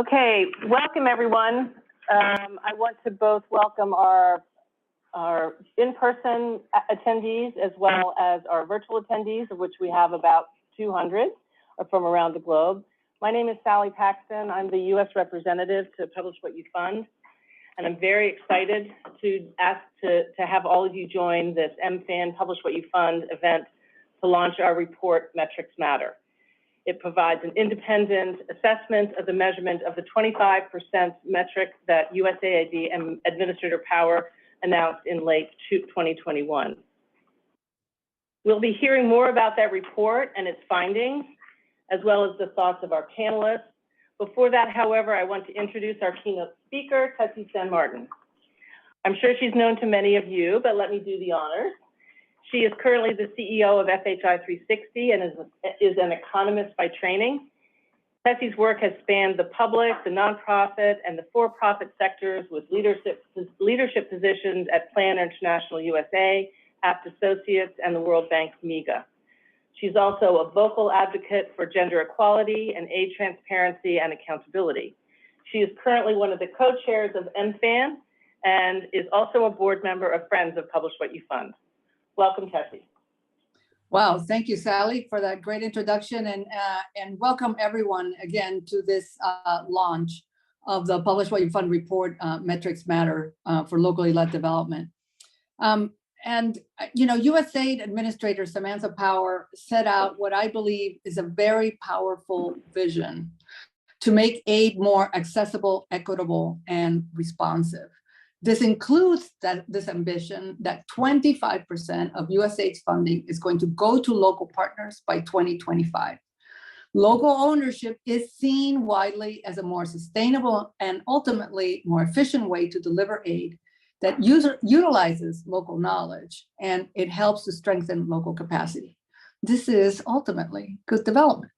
Okay, welcome everyone. I want to both welcome our in-person attendees as well as our virtual attendees, of which we have about 200 from around the globe. My name is Sally Paxton. I'm the U.S. representative to Publish What You Fund, and I'm very excited to have all of you join this MFAN Publish What You Fund event to launch our report, Metrics Matter. It provides an independent assessment of the measurement of the 25% metric that USAID Administrator Power announced in late 2021. We'll be hearing more about that report and its findings, as well as the thoughts of our panelists. Before that, however, I want to introduce our keynote speaker, Tessie San Martin. I'm sure she's known to many of you, but let me do the honors. She is currently the CEO of FHI 360 and is an economist by training. Tessie's work has spanned the public, the nonprofit, and the for-profit sectors with leadership positions at Plan International USA, Apt Associates, and the World Bank's MEGA. She's also a vocal advocate for gender equality and aid transparency and accountability. She is currently one of the co-chairs of MFAN and is also a board member of Friends of Publish What You Fund. Welcome, Tessie. Wow, thank you, Sally, for that great introduction, and welcome everyone again to this launch of the Publish What You Fund report, Metrics Matter for locally led development. USAID Administrator Samantha Power set out what I believe is a very powerful vision to make aid more accessible, equitable, and responsive. This includes this ambition that 25% of USAID's funding is going to go to local partners by 2025. Local ownership is seen widely as a more sustainable and ultimately more efficient way to deliver aid that utilizes local knowledge, and it helps to strengthen local capacity. This is ultimately good development.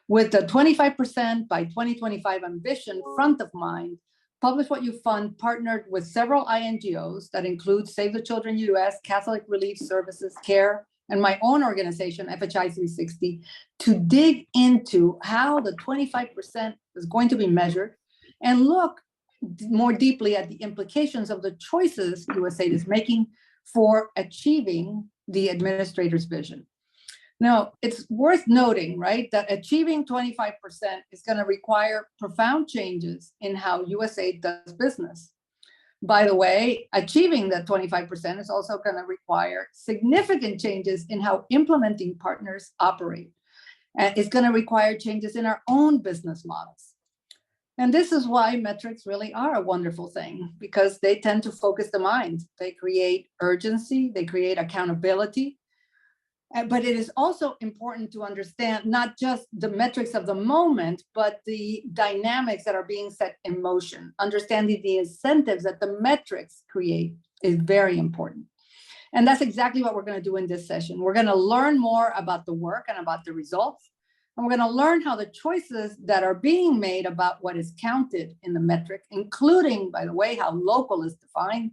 With the 25% by 2025 ambition front of mind, Publish What You Fund partnered with several INGOs that include Save the Children US, Catholic Relief Services, CARE, and my own organization, FHI 360, to dig into how the 25% is going to be measured and look more deeply at the implications of the choices USAID is making for achieving the administrator's vision. Now, it's worth noting, right, that achieving 25% is going to require profound changes in how USAID does business. By the way, achieving that 25% is also going to require significant changes in how implementing partners operate. And it's going to require changes in our own business models. And this is why metrics really are a wonderful thing, because they tend to focus the mind. They create urgency, they create accountability. But it is also important to understand not just the metrics of the moment, but the dynamics that are being set in motion. Understanding the incentives that the metrics create is very important. And that's exactly what we're going to do in this session. We're going to learn more about the work and about the results. And we're going to learn how the choices that are being made about what is counted in the metric, including, by the way, how local is defined,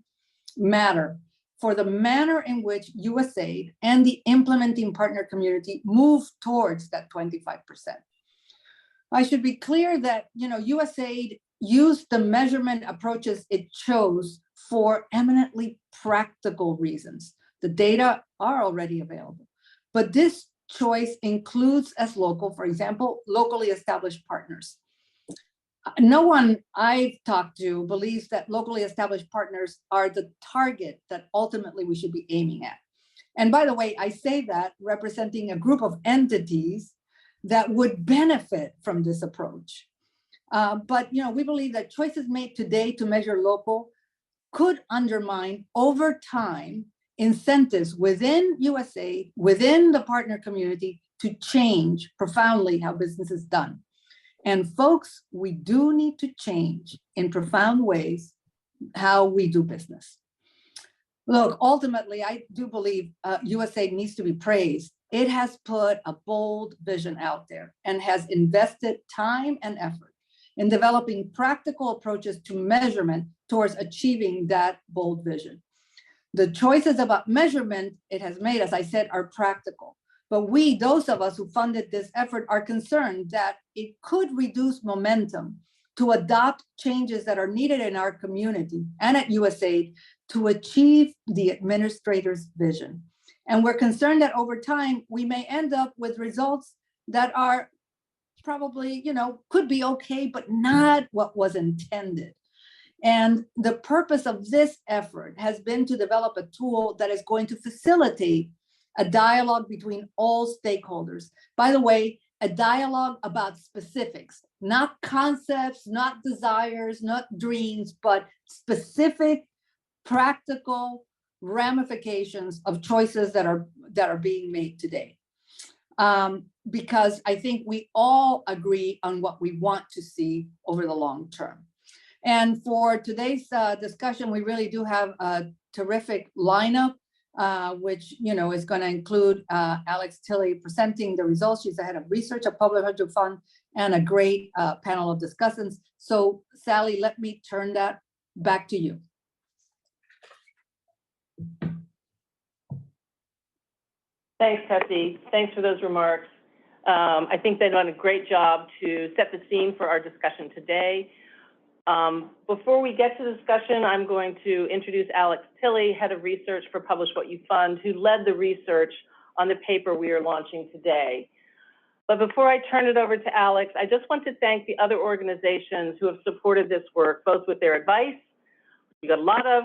matter for the manner in which USAID and the implementing partner community move towards that 25%. I should be clear that USAID used the measurement approaches it chose for eminently practical reasons. The data are already available, but this choice includes as local, for example, locally established partners. No one I've talked to believes that locally established partners are the target that ultimately we should be aiming at. And by the way, I say that representing a group of entities that would benefit from this approach. But we believe that choices made today to measure local could undermine over time incentives within USAID, within the partner community, to change profoundly how business is done. And folks, we do need to change in profound ways how we do business. Look, ultimately, I do believe USAID needs to be praised. It has put a bold vision out there and has invested time and effort in developing practical approaches to measurement towards achieving that bold vision. The choices about measurement it has made, as I said, are practical. But we, those of us who funded this effort, are concerned that it could reduce momentum to adopt changes that are needed in our community and at USAID to achieve the administrator's vision. And we're concerned that over time, we may end up with results that are probably, could be okay, but not what was intended. And the purpose of this effort has been to develop a tool that is going to facilitate a dialogue between all stakeholders. By the way, a dialogue about specifics, not concepts, not desires, not dreams, but specific, practical ramifications of choices that are being made today. Because I think we all agree on what we want to see over the long term. And for today's discussion, we really do have a terrific lineup, which is going to include Alex Tilley presenting the results. She's the head of research at Public Health Fund, and a great panel of discussants. So Sally, let me turn that back to you. Thanks, Tessie. Thanks for those remarks. I think they've done a great job to set the scene for our discussion today. Before we get to the discussion, I'm going to introduce Alex Tilley, Head of Research for Publish What You Fund, who led the research on the paper we are launching today. But before I turn it over to Alex, I just want to thank the other organizations who have supported this work, both with their advice, we got a lot of,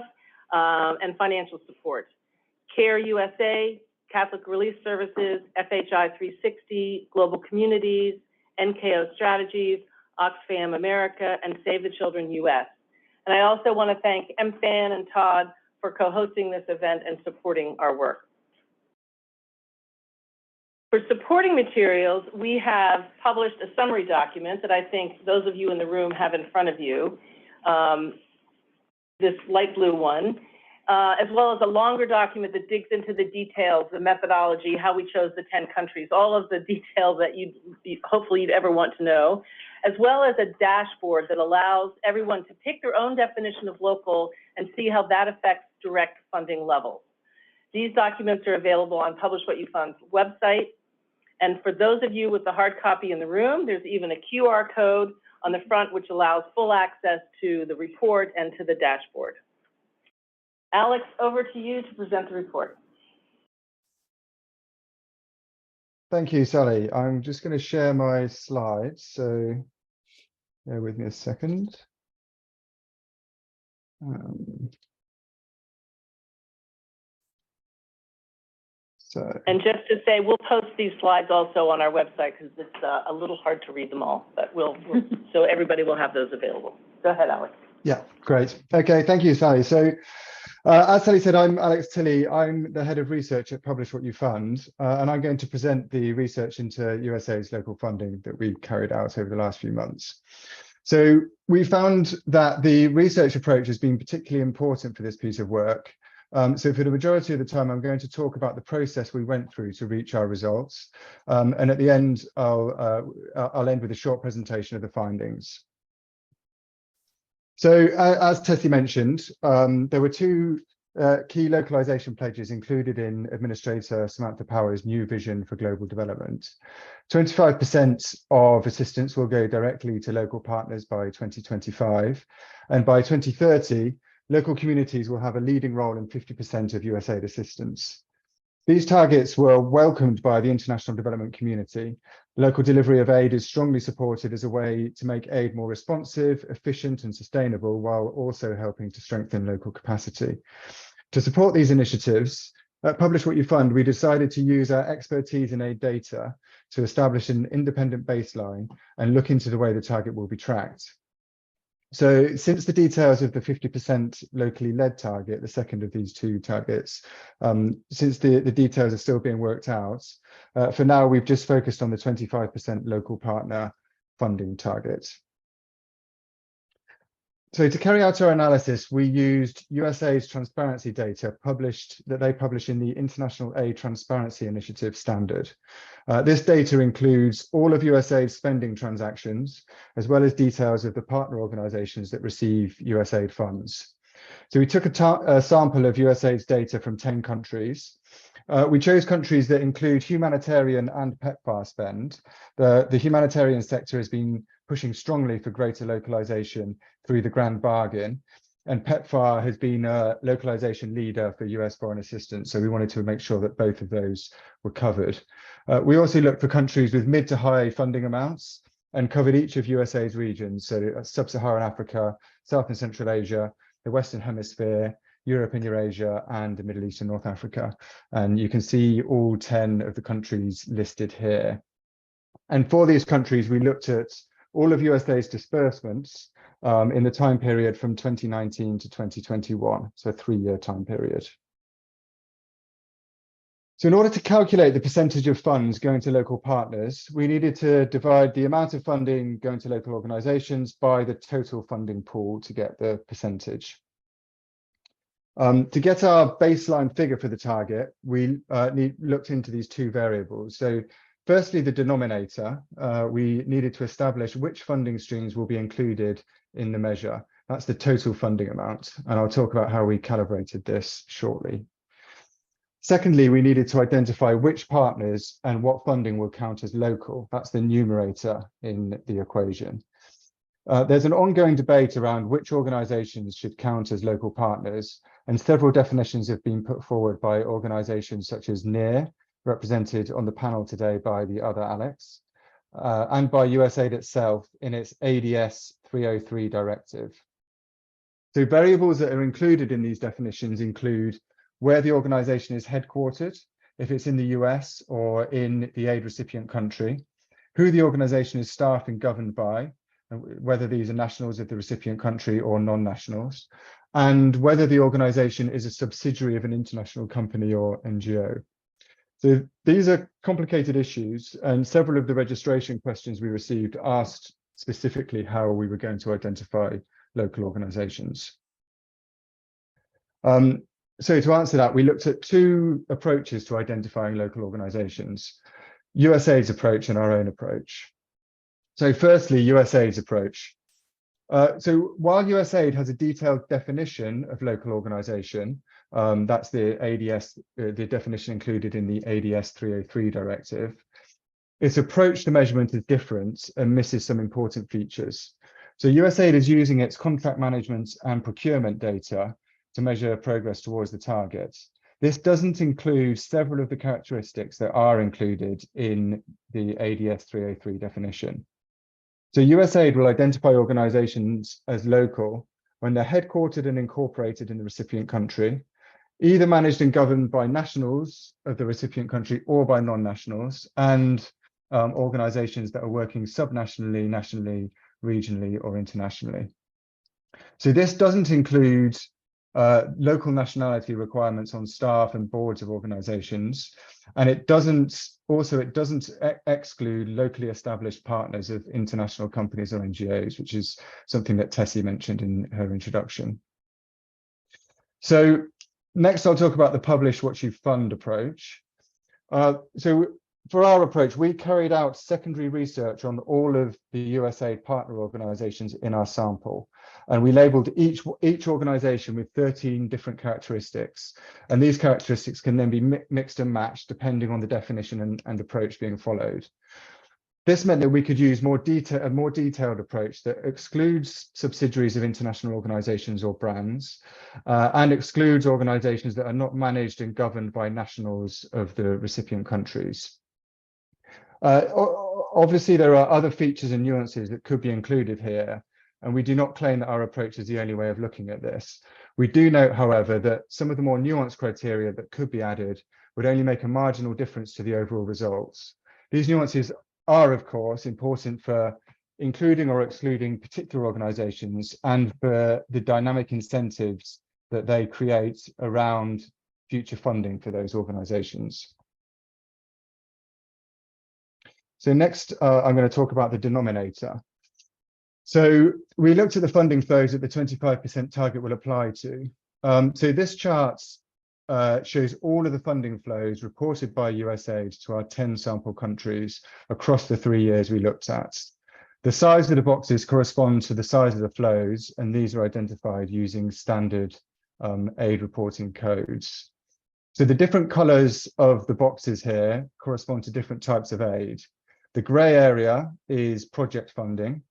and financial support. CARE USA, Catholic Relief Services, FHI 360, Global Communities, NKO Strategies, Oxfam America, and Save the Children US. And I also want to thank MFAN and Todd for co-hosting this event and supporting our work. For supporting materials, we have published a summary document that I think those of you in the room have in front of you, this light blue one, as well as a longer document that digs into the details, the methodology, how we chose the 10 countries, all of the details that hopefully you'd ever want to know, as well as a dashboard that allows everyone to pick their own definition of local and see how that affects direct funding levels. These documents are available on Publish What You Fund's website. And for those of you with the hard copy in the room, there's even a QR code on the front which allows full access to the report and to the dashboard. Alex, over to you to present the report. Thank you, Sally. I'm just going to share my slides, so bear with me a second. And just to say, we'll post these slides also on our website because it's a little hard to read them all, but so everybody will have those available. Go ahead, Alex. Yeah, great. Okay, thank you, Sally. So as Sally said, I'm Alex Tilley. I'm the head of research at Publish What You Fund, and I'm going to present the research into USAID's local funding that we carried out over the last few months. So we found that the research approach has been particularly important for this piece of work. So for the majority of the time, I'm going to talk about the process we went through to reach our results. And at the end, I'll end with a short presentation of the findings. So as Tessie mentioned, there were two key localization pledges included in Administrator Samantha Power's new vision for global development. 25% of assistance will go directly to local partners by 2025. And by 2030, local communities will have a leading role in 50% of USAID assistance. These targets were welcomed by the international development community. Local delivery of aid is strongly supported as a way to make aid more responsive, efficient, and sustainable, while also helping to strengthen local capacity. To support these initiatives, at Publish What You Fund, we decided to use our expertise in aid data to establish an independent baseline and look into the way the target will be tracked. So since the details of the 50% locally led target, the second of these two targets, since the details are still being worked out, for now, we've just focused on the 25% local partner funding target. So to carry out our analysis, we used USAID's transparency data that they publish in the International Aid Transparency Initiative standard. This data includes all of USAID's spending transactions, as well as details of the partner organizations that receive USAID funds. So we took a sample of USAID's data from 10 countries. We chose countries that include humanitarian and PEPFAR spend. The humanitarian sector has been pushing strongly for greater localization through the Grand Bargain, and PEPFAR has been a localization leader for US foreign assistance. So we wanted to make sure that both of those were covered. We also looked for countries with mid to high funding amounts and covered each of USAID's regions. So Sub-Saharan Africa, South and Central Asia, the Western Hemisphere, Europe and Eurasia, and the Middle East and North Africa. And you can see all 10 of the countries listed here. And for these countries, we looked at all of USAID's disbursements in the time period from 2019 to 2021, so a 3-year time period. So in order to calculate the percentage of funds going to local partners, we needed to divide the amount of funding going to local organizations by the total funding pool to get the percentage. To get our baseline figure for the target, we looked into these two variables. So firstly, the denominator, we needed to establish which funding streams will be included in the measure. That's the total funding amount. And I'll talk about how we calibrated this shortly. Secondly, we needed to identify which partners and what funding will count as local. That's the numerator in the equation. There's an ongoing debate around which organizations should count as local partners, and several definitions have been put forward by organizations such as NEAR, represented on the panel today by the other Alex, and by USAID itself in its ADS 303 directive. So variables that are included in these definitions include where the organization is headquartered, if it's in the US or in the aid recipient country, who the organization is staffed and governed by, whether these are nationals of the recipient country or non-nationals, and whether the organization is a subsidiary of an international company or NGO. So these are complicated issues, and several of the registration questions we received asked specifically how we were going to identify local organizations. So to answer that, we looked at two approaches to identifying local organizations, USAID's approach and our own approach. So firstly, USAID's approach. So while USAID has a detailed definition of local organization, that's the ADS, the definition included in the ADS 303 directive, its approach to measurement is different and misses some important features. So USAID is using its contract management and procurement data to measure progress towards the target. This doesn't include several of the characteristics that are included in the ADS 303 definition. So USAID will identify organizations as local when they're headquartered and incorporated in the recipient country, either managed and governed by nationals of the recipient country or by non-nationals, and organizations that are working subnationally, nationally, regionally, or internationally. So this doesn't include local nationality requirements on staff and boards of organizations, and it doesn't exclude locally established partners of international companies or NGOs, which is something that Tessie mentioned in her introduction. So next I'll talk about the publish what you fund approach. So for our approach, we carried out secondary research on all of the USAID partner organizations in our sample. And we labeled each organization with 13 different characteristics. And these characteristics can then be mixed and matched depending on the definition and approach being followed. This meant that we could use a more detailed approach that excludes subsidiaries of international organizations or brands, and excludes organizations that are not managed and governed by nationals of the recipient countries. Obviously, there are other features and nuances that could be included here, and we do not claim that our approach is the only way of looking at this. We do note, however, that some of the more nuanced criteria that could be added would only make a marginal difference to the overall results. These nuances are, of course, important for including or excluding particular organizations and for the dynamic incentives that they create around future funding for those organizations. So next, I'm going to talk about the denominator. So we looked at the funding flows that the 25% target will apply to. So this chart shows all of the funding flows reported by USAID to our 10 sample countries across the 3 years we looked at. The size of the boxes correspond to the size of the flows, and these are identified using standard aid reporting codes. So the different colors of the boxes here correspond to different types of aid. The gray area is project funding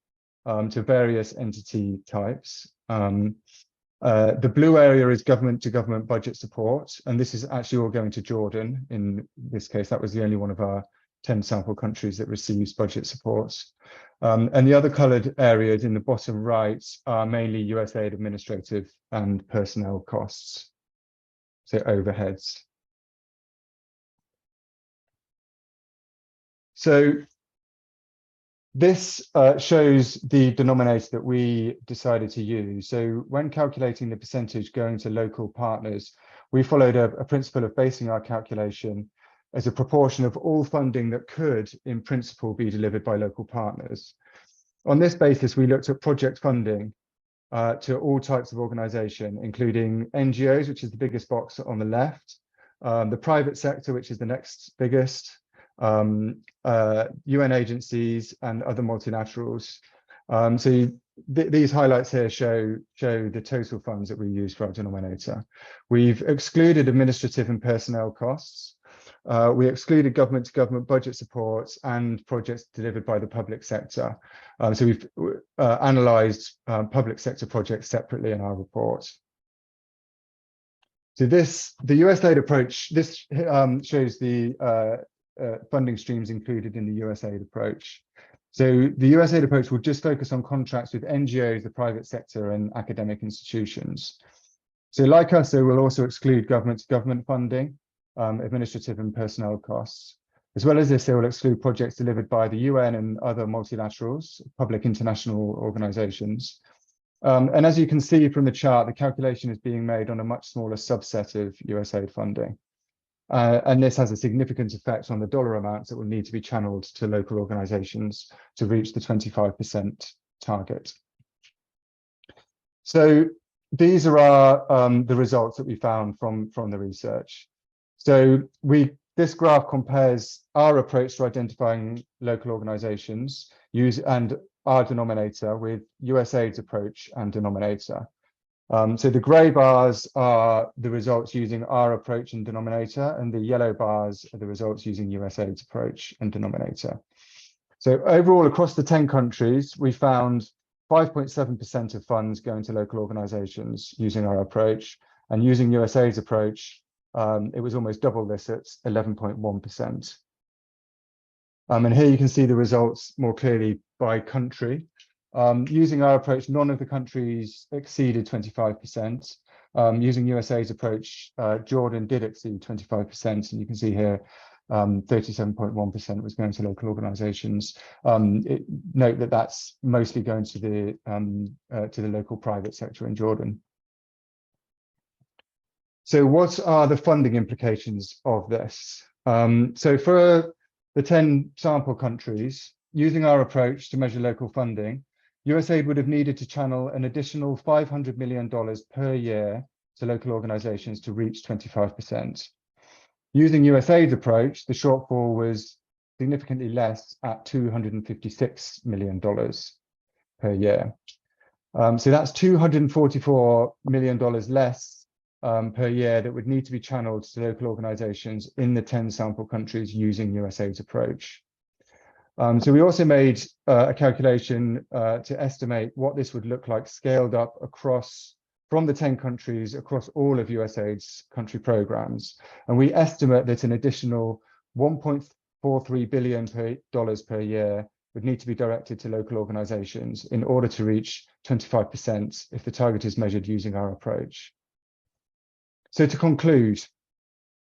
to various entity types. The blue area is government-to-government budget support, and this is actually all going to Jordan. In this case, that was the only one of our 10 sample countries that receives budget support. And the other colored areas in the bottom right are mainly USAID administrative and personnel costs, so overheads. So this shows the denominator that we decided to use. So when calculating the percentage going to local partners, we followed a principle of basing our calculation as a proportion of all funding that could, in principle, be delivered by local partners. On this basis, we looked at project funding to all types of organization, including NGOs, which is the biggest box on the left, the private sector, which is the next biggest, UN agencies and other multilaterals. These highlights here show the total funds that we use for our denominator. We've excluded administrative and personnel costs. We excluded government-to-government budget support and projects delivered by the public sector. So we've analysed public sector projects separately in our report. So the USAID approach, this shows the funding streams included in the USAID approach. So the USAID approach will just focus on contracts with NGOs, the private sector, and academic institutions. So like us, they will also exclude government-to-government funding, administrative and personnel costs. As well as this, they will exclude projects delivered by the UN and other multilaterals, public international organizations. And as you can see from the chart, the calculation is being made on a much smaller subset of USAID funding. And this has a significant effect on the dollar amounts that will need to be channeled to local organizations to reach the 25% target. So these are the results that we found from the research. So this graph compares our approach to identifying local organizations and our denominator with USAID's approach and denominator. So the gray bars are the results using our approach and denominator, and the yellow bars are the results using USAID's approach and denominator. So overall, across the 10 countries, we found 5.7% of funds going to local organizations using our approach, and using USAID's approach, it was almost double this at 11.1%. And here you can see the results more clearly by country. Using our approach, none of the countries exceeded 25%. Using USAID's approach, Jordan did exceed 25%, and you can see here 37.1% was going to local organizations. Note that that's mostly going to the local private sector in Jordan. So what are the funding implications of this? So for the 10 sample countries, using our approach to measure local funding, USAID would have needed to channel an additional $500 million per year to local organizations to reach 25%. Using USAID's approach, the shortfall was significantly less at $256 million per year. So that's $244 million less per year that would need to be channeled to local organizations in the 10 sample countries using USAID's approach. So we also made a calculation to estimate what this would look like scaled up from the 10 countries across all of USAID's country programs. And we estimate that an additional $1.43 billion per year would need to be directed to local organizations in order to reach 25% if the target is measured using our approach. So to conclude,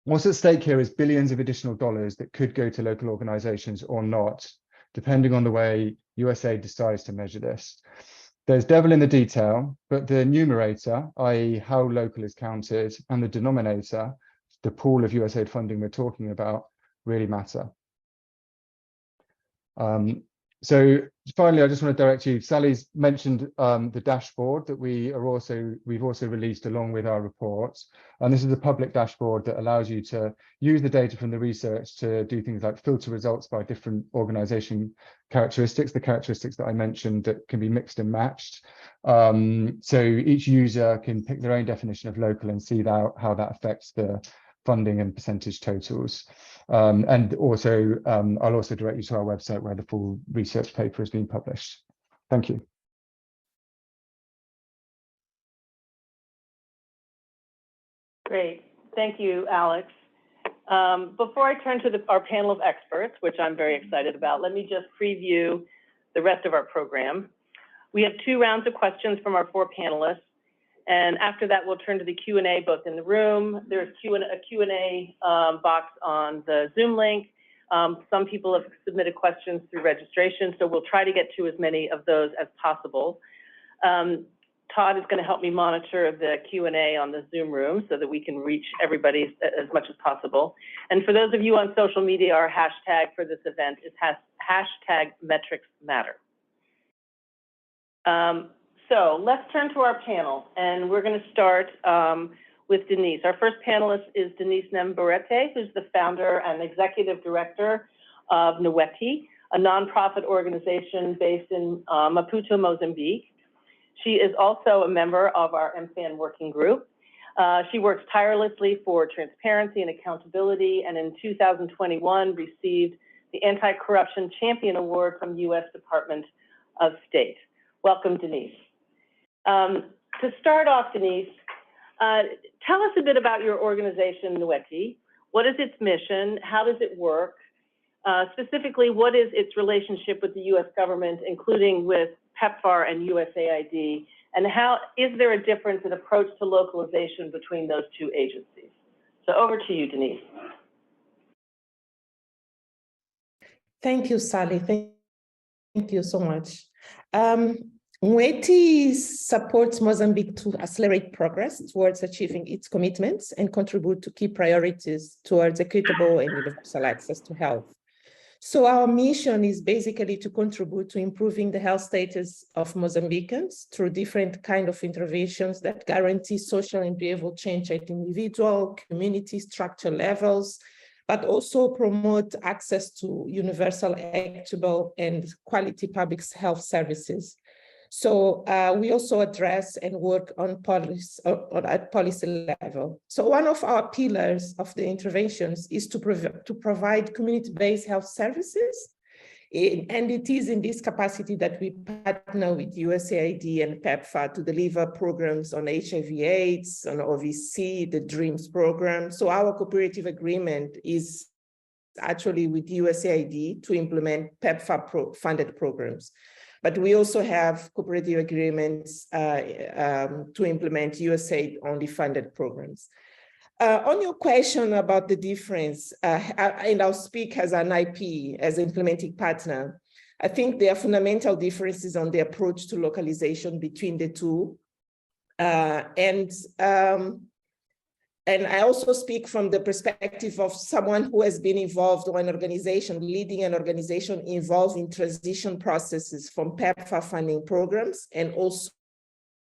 what's at stake here is billions of additional dollars that could go to local organizations or not, depending on the way USAID decides to measure this. There's devil in the detail, but the numerator, i.e. how local is counted, and the denominator, the pool of USAID funding we're talking about, really matter. So finally, I just want to direct you. Sally's mentioned the dashboard that we've also released along with our reports. And this is a public dashboard that allows you to use the data from the research to do things like filter results by different organization characteristics, the characteristics that I mentioned that can be mixed and matched. So each user can pick their own definition of local and see how that affects the funding and percentage totals. And also, I'll also direct you to our website where the full research paper has been published. Thank you. Great. Thank you, Alex. Before I turn to our panel of experts, which I'm very excited about, let me just preview the rest of our program. We have 2 rounds of questions from our 4 panelists. And after that, we'll turn to the Q&A both in the room. There's a Q&A box on the Zoom link. Some people have submitted questions through registration, so we'll try to get to as many of those as possible. Todd is going to help me monitor the Q&A on the Zoom room so that we can reach everybody as much as possible. And for those of you on social media, our hashtag for this event is #MetricsMatter. So let's turn to our panel, and we're going to start with Denise. Our first panelist is Denise Nembarete, who's the founder and executive director of Nweti, a nonprofit organization based in Maputo, Mozambique. She is also a member of our MFAN working group. She works tirelessly for transparency and accountability, and in 2021 received the Anti-Corruption Champion Award from U.S. Department of State. Welcome, Denise. To start off, Denise, tell us a bit about your organization, Nweti. What is its mission? How does it work? Specifically, what is its relationship with the U.S. government, including with PEPFAR and USAID? And how is there a difference in approach to localization between those 2 agencies? So over to you, Denise. Thank you, Sally. Thank you so much. Nweti supports Mozambique to accelerate progress towards achieving its commitments and contribute to key priorities towards equitable and universal access to health. So our mission is basically to contribute to improving the health status of Mozambicans through different kinds of interventions that guarantee social and behavioral change at individual, community, structure levels, but also promote access to universal, equitable, and quality public health services. So we also address and work on policy at policy level. So one of our pillars of the interventions is to provide community-based health services. And it is in this capacity that we partner with USAID and PEPFAR to deliver programs on HIV/AIDS, on OVC, the DREAMS program. So our cooperative agreement is actually with USAID to implement PEPFAR funded programs. But we also have cooperative agreements to implement USAID-only funded programs. On your question about the difference, and I'll speak as an IP, as an implementing partner, I think there are fundamental differences on the approach to localization between the 2. And I also speak from the perspective of someone who has been involved or an organization, leading an organization involved in transition processes from PEPFAR funding programs and also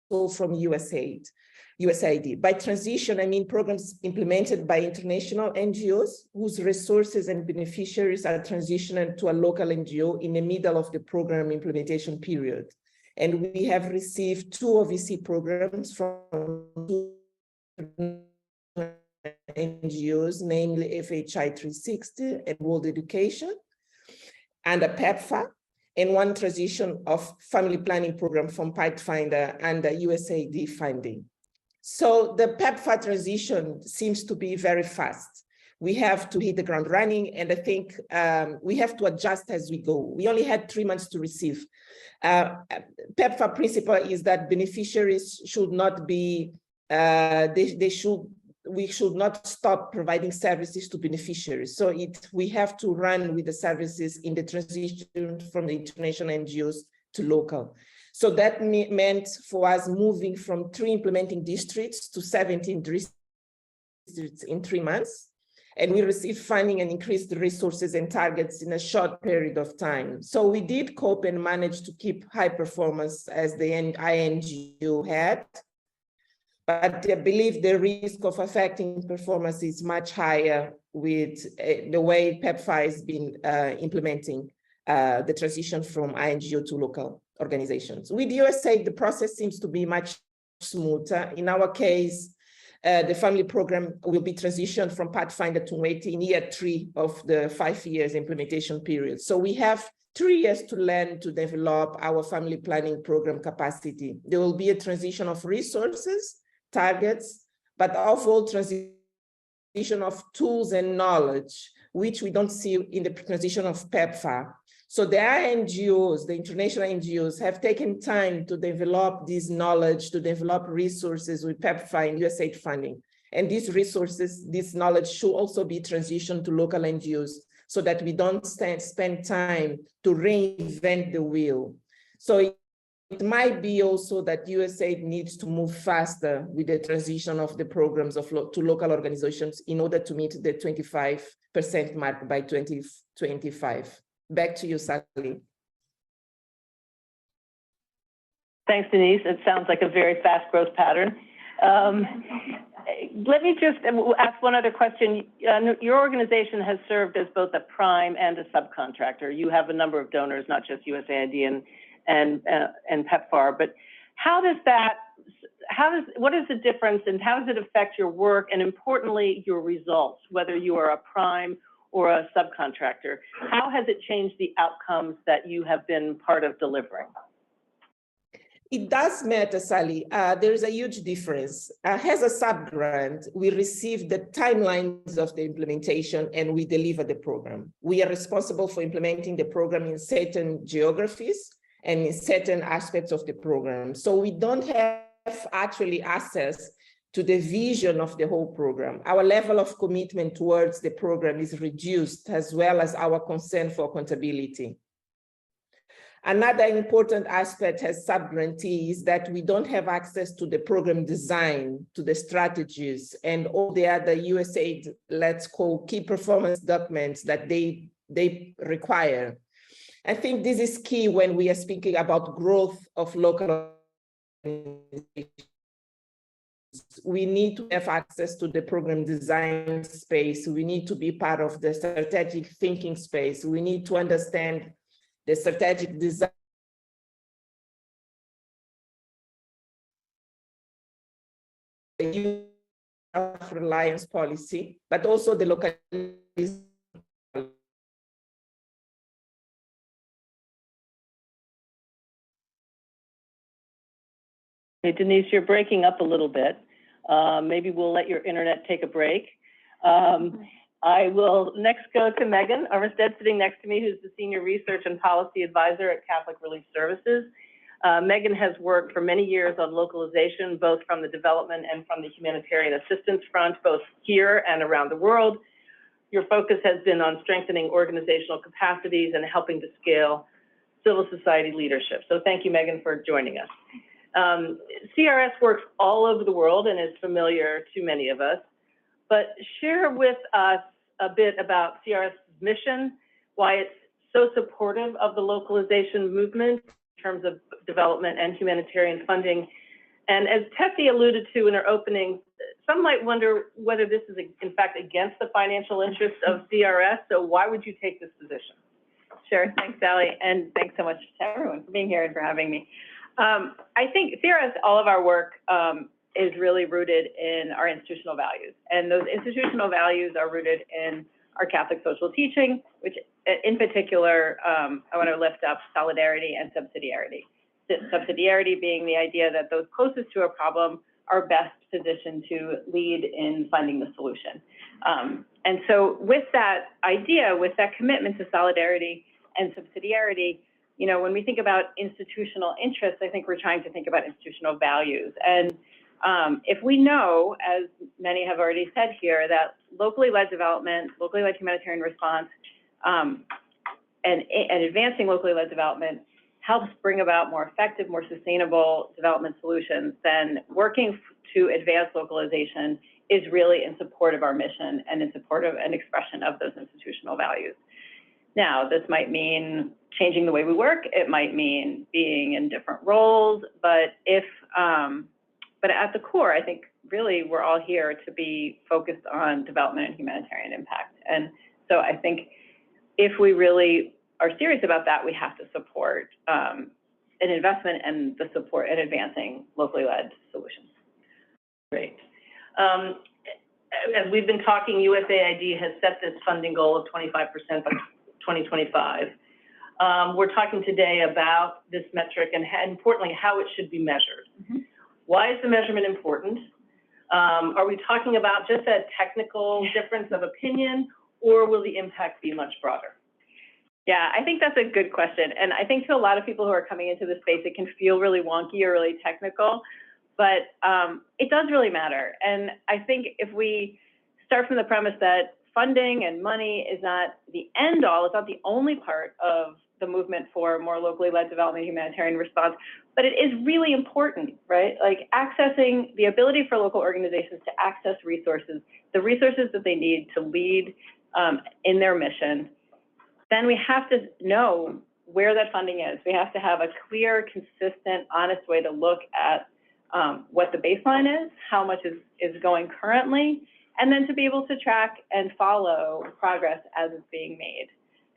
from USAID. By transition, I mean programs implemented by international NGOs whose resources and beneficiaries are transitioned to a local NGO in the middle of the program implementation period. And we have received 2 OVC programs from 2 NGOs, namely FHI 360 and World Education, and a PEPFAR, and 1 transition of family planning program from Pathfinder and the USAID funding. So the PEPFAR transition seems to be very fast. We have to hit the ground running, and I think we have to adjust as we go. We only had 3 months to receive. PEPFAR principle is that beneficiaries should not be, we should not stop providing services to beneficiaries. So we have to run with the services in the transition from the international NGOs to local. So that meant for us moving from 3 implementing districts to 17 districts in 3 months. And we received funding and increased resources and targets in a short period of time. So we did cope and manage to keep high performance as the INGO had. But I believe the risk of affecting performance is much higher with the way PEPFAR has been implementing the transition from INGO to local organizations. With USAID, the process seems to be much smoother. In our case, the family program will be transitioned from Pathfinder to WAIT in year 3 of the 5 years implementation period. So we have 3 years to learn to develop our family planning program capacity. There will be a transition of resources, targets, but overall transition of tools and knowledge, which we don't see in the transition of PEPFAR. So the NGOs, the international NGOs, have taken time to develop this knowledge, to develop resources with PEPFAR and USAID funding. And these resources, this knowledge should also be transitioned to local NGOs so that we don't spend time to reinvent the wheel. So it might be also that USAID needs to move faster with the transition of the programs to local organizations in order to meet the 25% mark by 2025. Back to you, Sally. Thanks, Denise. It sounds like a very fast growth pattern. Let me just ask one other question. Your organization has served as both a prime and a subcontractor. You have a number of donors, not just USAID and PEPFAR, but what is the difference and how does it affect your work and importantly, your results, whether you are a prime or a subcontractor? How has it changed the outcomes that you have been part of delivering? It does matter, Sally. There is a huge difference. As a sub-grant, we receive the timelines of the implementation and we deliver the program. We are responsible for implementing the program in certain geographies and in certain aspects of the program. So we don't have actually access to the vision of the whole program. Our level of commitment towards the program is reduced, as well as our concern for accountability. Another important aspect as sub-grantee is that we don't have access to the program design, to the strategies, and all the other USAID, let's call key performance documents that they require. I think this is key when we are speaking about growth of local organizations. We need to have access to the program design space. We need to be part of the strategic thinking space. We need to understand the strategic design of reliance policy, but also the localization. Hey, Denise, you're breaking up a little bit. Maybe we'll let your internet take a break. I will next go to Megan Armistead, sitting next to me, who's the Senior Research and Policy Advisor at Catholic Relief Services. Megan has worked for many years on localization, both from the development and from the humanitarian assistance front, both here and around the world. Your focus has been on strengthening organizational capacities and helping to scale civil society leadership. So thank you, Megan, for joining us. CRS works all over the world and is familiar to many of us, but share with us a bit about CRS's mission, why it's so supportive of the localization movement in terms of development and humanitarian funding. And as Tessie alluded to in her opening, some might wonder whether this is in fact against the financial interests of CRS, so why would you take this position? Sure, thanks, Sally, and thanks so much to everyone for being here and for having me. I think CRS, all of our work is really rooted in our institutional values. And those institutional values are rooted in our Catholic social teaching, which in particular, I want to lift up solidarity and subsidiarity. Subsidiarity being the idea that those closest to a problem are best positioned to lead in finding the solution. And so with that idea, with that commitment to solidarity and subsidiarity, you know, when we think about institutional interests, I think we're trying to think about institutional values. And if we know, as many have already said here, that locally led development, locally led humanitarian response, and advancing locally led development helps bring about more effective, more sustainable development solutions, then working to advance localization is really in support of our mission and in support of an expression of those institutional values. Now, this might mean changing the way we work. It might mean being in different roles, but but at the core, I think really we're all here to be focused on development and humanitarian impact. And so I think if we really are serious about that, we have to support an investment and the support in advancing locally led solutions. Great. As we've been talking, USAID has set this funding goal of 25% by 2025. We're talking today about this metric and importantly, how it should be measured. Mm-hmm. Why is the measurement important? Are we talking about just a technical difference of opinion, or will the impact be much broader? Yeah, I think that's a good question. And I think to a lot of people who are coming into the space, it can feel really wonky or really technical, but it does really matter. And I think if we start from the premise that funding and money is not the end all, it's not the only part of the movement for more locally led development humanitarian response, but it is really important, right? Like accessing the ability for local organizations to access resources, the resources that they need to lead in their mission. Then we have to know where that funding is. We have to have a clear, consistent, honest way to look at what the baseline is, how much is going currently, and then to be able to track and follow progress as it's being made.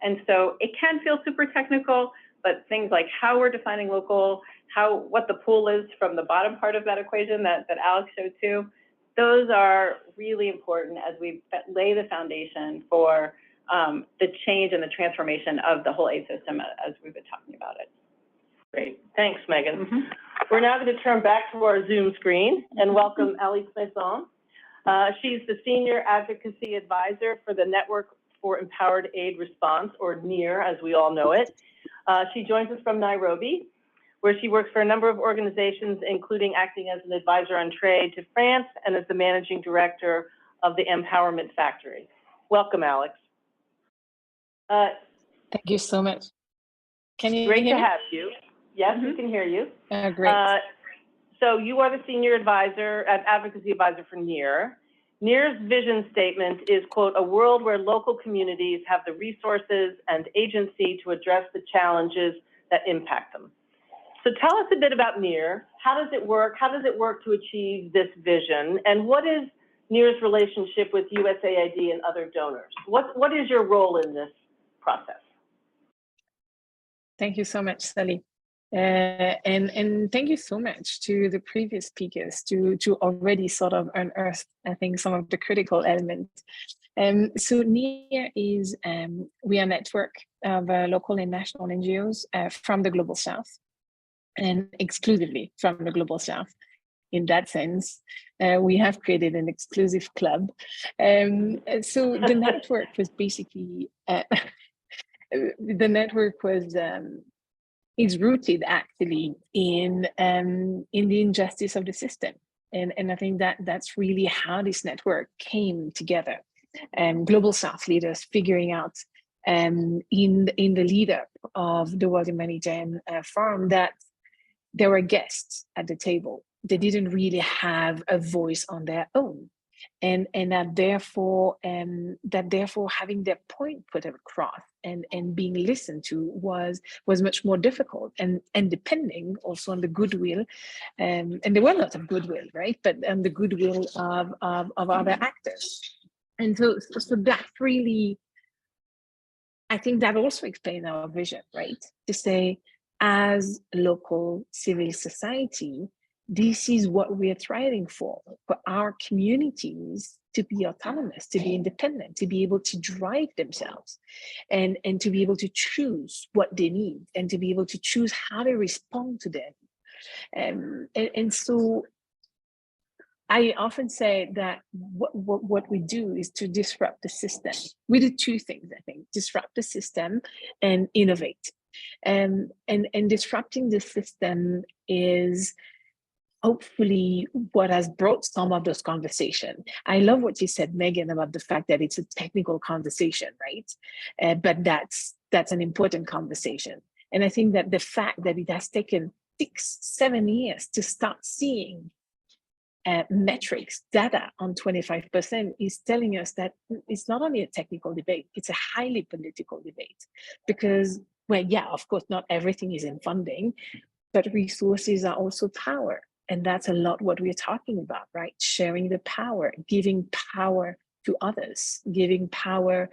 And so it can feel super technical, but things like how we're defining local, what the pool is from the bottom part of that equation that Alex showed too, those are really important as we lay the foundation for the change and the transformation of the whole aid system as we've been talking about it. Great, thanks, Megan. Mm-hmm. We're now going to turn back to our Zoom screen and welcome Alice Maison. She's the Senior Advocacy Advisor for the Network for Empowered Aid Response, or NEAR, as we all know it. She joins us from Nairobi, where she works for a number of organizations, including acting as an advisor on trade to France and as the Managing Director of the Empowerment Factory. Welcome, Alex. Thank you so much. Can you Great hear to me? have you. Yes, we can hear you. Great. So you are the Senior Advocacy Advisor for NEAR. NEAR's vision statement is, quote, a world where local communities have the resources and agency to address the challenges that impact them. So tell us a bit about NEAR. How does it work? How does it work to achieve this vision? And what is NEAR's relationship with USAID and other donors? What is your role in this process? Thank you so much, Sally. And thank you so much to the previous speakers to already sort of unearth, I think, some of the critical elements. So NEAR is, we are a network of local and national NGOs from the Global South, and exclusively from the Global South. In that sense, we have created an exclusive club. So the network was basically, the network was, is rooted actually in the injustice of the system. And I think that's really how this network came together. Global South leaders figuring out in the lead up of the World Humanitarian Forum that there were guests at the table. They didn't really have a voice on their own. And that therefore having their point put across and being listened to was much more difficult, and depending also on the goodwill, and there were lots of goodwill, right? But the goodwill of other actors. And so that really, I think that also explains our vision, right? To say, as local civil society, this is what we're striving for our communities to be autonomous, to be independent, to be able to drive themselves, and to be able to choose what they need, and to be able to choose how to respond to them. And so I often say that what we do is to disrupt the system. We do two things, I think: disrupt the system and innovate. And disrupting the system is hopefully what has brought some of those conversations. I love what you said, Megan, about the fact that it's a technical conversation, right? But that's an important conversation. And I think that the fact that it has taken 6-7 years to start seeing metrics, data on 25% is telling us that it's not only a technical debate, it's a highly political debate. Because, well, yeah, of course, not everything is in funding, but resources are also power. And that's a lot what we're talking about, right? Sharing the power, giving power to others, giving power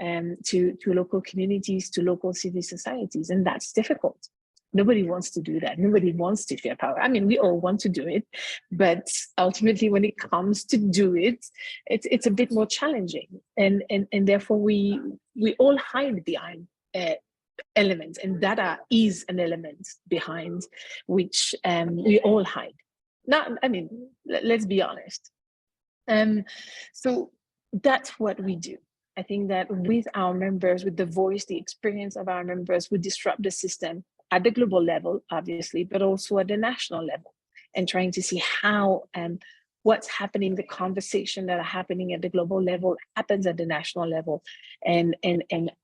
to local communities, to local civil societies. And that's difficult. Nobody wants to do that. Nobody wants to share power. I mean, we all want to do it, but ultimately when it comes to do it, it's a bit more challenging. And therefore we all hide behind elements, and data is an element behind which we all hide. Not, I mean, let's be honest. So that's what we do. I think that with our members, with the voice, the experience of our members, we disrupt the system at the global level, obviously, but also at the national level, and trying to see how what's happening, the conversation that are happening at the global level happens at the national level, and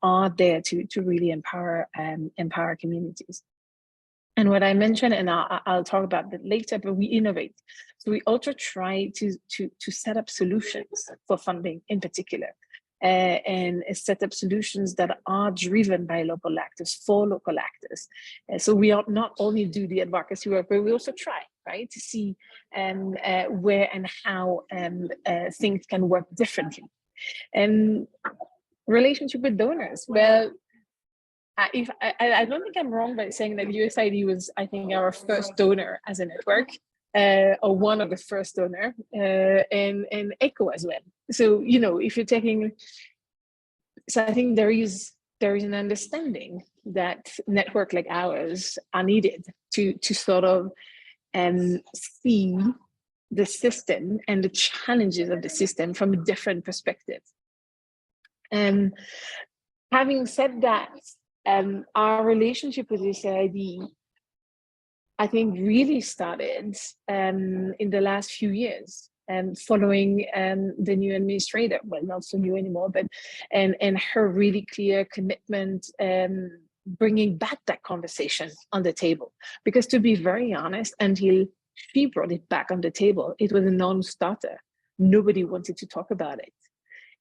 are there to really empower communities. And what I mentioned, and I'll talk about that later, but we innovate. So we also try to set up solutions for funding in particular, and set up solutions that are driven by local actors, for local actors. So we are not only do the advocacy work, but we also try, right, to see where and how things can work differently. And relationship with donors, well, I don't think I'm wrong by saying that USAID was, I think, our first donor as a network, or one of the first donor, and ECHO as well. So, you know, if you're taking, so I think there is an understanding that network like ours are needed to sort of see the system and the challenges of the system from a different perspective. And having said that, our relationship with USAID, I think, really started in the last few years, following the new administrator, well, not so new anymore, but and her really clear commitment, bringing back that conversation on the table. Because to be very honest, until she brought it back on the table, it was a non-starter. Nobody wanted to talk about it.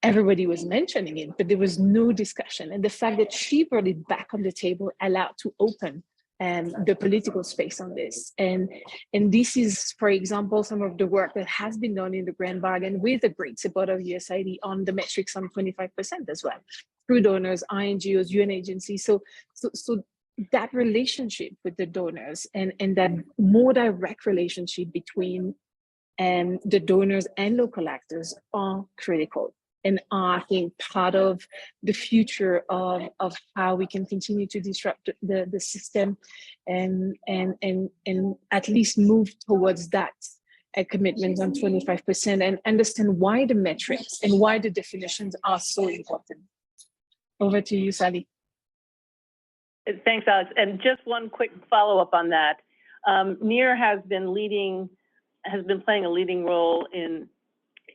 Everybody was mentioning it, but there was no discussion. And the fact that she brought it back on the table allowed to open the political space on this. And this is, for example, some of the work that has been done in the Grand Bargain with the great support of USAID on the metrics on 25% as well, through donors, INGOs, UN agencies. So that relationship with the donors and that more direct relationship between the donors and local actors are critical, and are, I think, part of the future of how we can continue to disrupt the system and at least move towards that commitment on 25%, and understand why the metrics and why the definitions are so important. Over to you, Sally. Thanks, Alex. And just one quick follow-up on that. NEAR has been playing a leading role in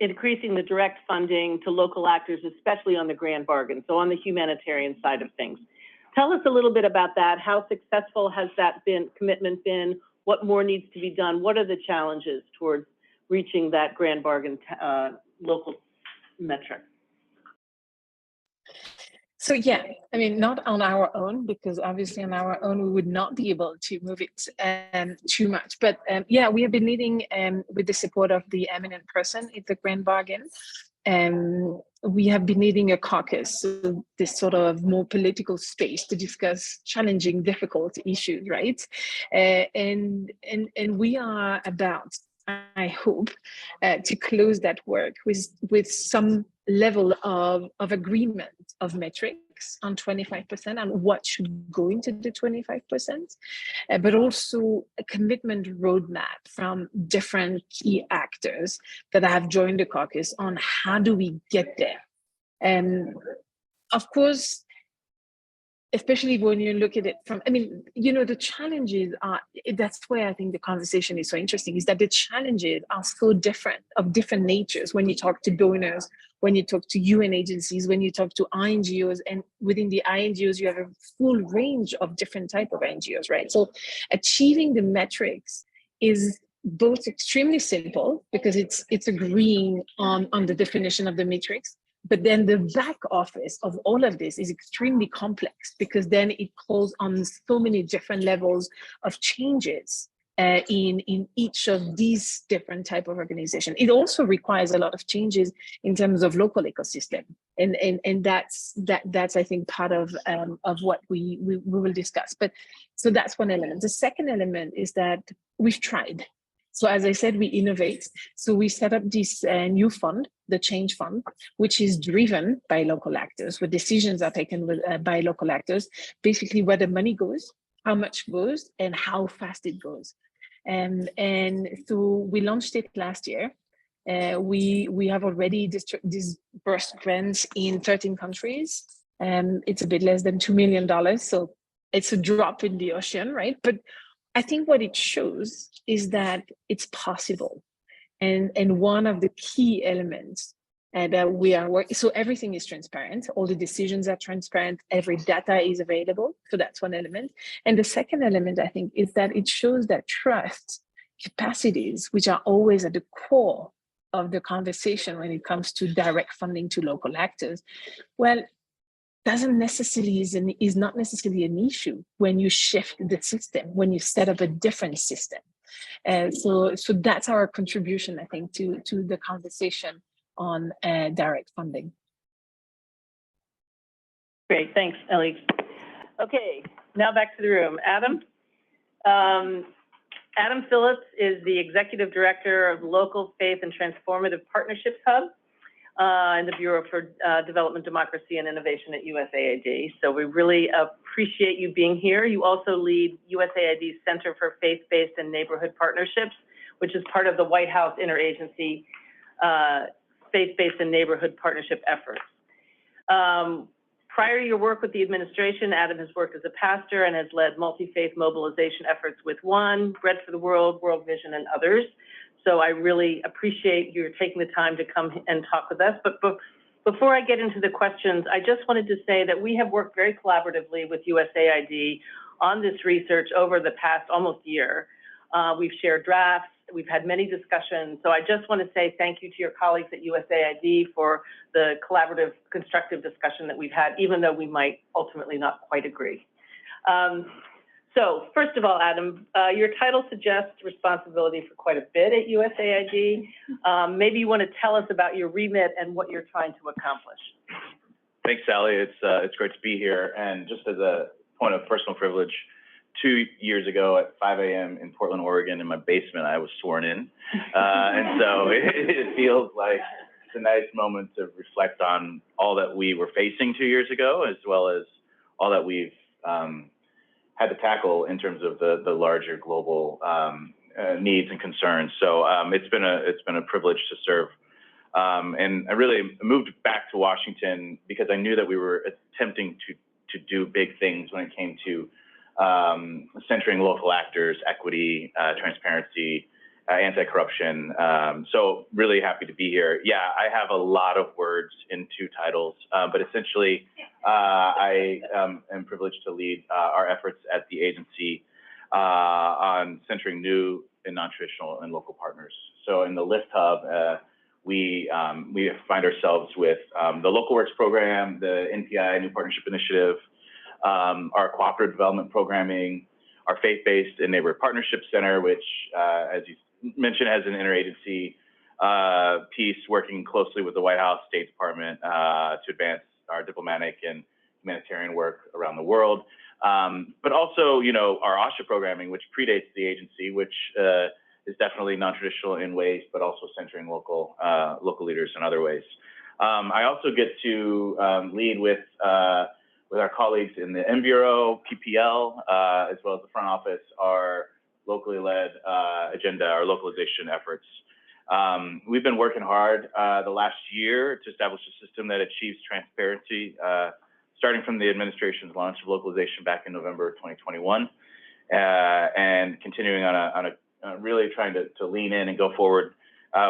increasing the direct funding to local actors, especially on the Grand Bargain, so on the humanitarian side of things. Tell us a little bit about that. How successful has that commitment been? What more needs to be done? What are the challenges towards reaching that Grand Bargain local metric? So yeah, I mean, not on our own, because obviously on our own we would not be able to move it too much. But yeah, we have been leading with the support of the eminent person at the Grand Bargain. We have been leading a caucus, so this sort of more political space to discuss challenging, difficult issues, right? And we are about, I hope, to close that work with some level of agreement of metrics on 25% and what should go into the 25%, but also a commitment roadmap from different key actors that have joined the caucus on how do we get there. And of course, especially when you look at it from, I mean, you know, the challenges are, that's where I think the conversation is so interesting, is that the challenges are so different, of different natures, when you talk to donors, when you talk to UN agencies, when you talk to INGOs, and within the INGOs, you have a full range of different type of NGOs, right? So achieving the metrics is both extremely simple, because it's agreeing on the definition of the matrix, but then the back office of all of this is extremely complex, because then it calls on so many different levels of changes in each of these different type of organization. It also requires a lot of changes in terms of local ecosystem, and that's I think part of what we will discuss. But so that's one element. The second element is that we've tried. So as I said, we innovate. So we set up this new fund, the Change Fund, which is driven by local actors, where decisions are taken by local actors, basically where the money goes, how much goes, and how fast it goes. And so we launched it last year. We have already disbursed grants in 13 countries. It's a bit less than $2 million. So it's a drop in the ocean, right? But I think what it shows is that it's possible. And one of the key elements that we are working, so everything is transparent, all the decisions are transparent, every data is available. So that's one element. And the second element, I think, is that it shows that trust capacities, which are always at the core of the conversation when it comes to direct funding to local actors, well, is not necessarily an issue when you shift the system, when you set up a different system. So that's our contribution, I think, to the conversation on direct funding. Great, thanks, Ellie. Okay, now back to the room. Adam? Adam Phillips is the Executive Director of Local Faith and Transformative Partnerships Hub in the Bureau for Development, Democracy, and Innovation at USAID. So we really appreciate you being here. You also lead USAID's Center for Faith-Based and Neighborhood Partnerships, which is part of the White House Interagency Faith-Based and Neighborhood Partnership efforts. Prior to your work with the administration, Adam has worked as a pastor and has led multi-faith mobilization efforts with One, Bread for the World, World Vision, and others. So I really appreciate you taking the time to come and talk with us. But before I get into the questions, I just wanted to say that we have worked very collaboratively with USAID on this research over the past almost year. We've shared drafts, we've had many discussions. So I just want to say thank you to your colleagues at USAID for the collaborative, constructive discussion that we've had, even though we might ultimately not quite agree. So first of all, Adam, your title suggests responsibility for quite a bit at USAID. Maybe you want to tell us about your remit and what you're trying to accomplish. Thanks, Sally. It's great to be here. And just as a point of personal privilege, 2 years ago at 5 a.m. in Portland, Oregon, in my basement, I was sworn in. And so it feels like it's a nice moment to reflect on all that we were facing 2 years ago, as well as all that we've had to tackle in terms of the larger global needs and concerns. So it's been a privilege to serve. And I really moved back to Washington because I knew that we were attempting to do big things when it came to centering local actors, equity, transparency, anti-corruption. So really happy to be here. Yeah, I have a lot of words in 2 titles, but essentially I am privileged to lead our efforts at the agency on centering new and non-traditional and local partners. So in the LIFT Hub, we find ourselves with the Local Works program, the NPI, New Partnership Initiative, our cooperative development programming, our faith-based and neighborhood partnership center, which, as you mentioned, has an interagency piece working closely with the White House, State Department to advance our diplomatic and humanitarian work around the world. But also, you know, our OSHA programming, which predates the agency, which is definitely non-traditional in ways, but also centering local leaders in other ways. I also get to lead with our colleagues in the M Bureau, PPL, as well as the front office, our locally led agenda, our localization efforts. We've been working hard the last year to establish a system that achieves transparency, starting from the administration's launch of localization back in November 2021, and continuing on a really trying to lean in and go forward.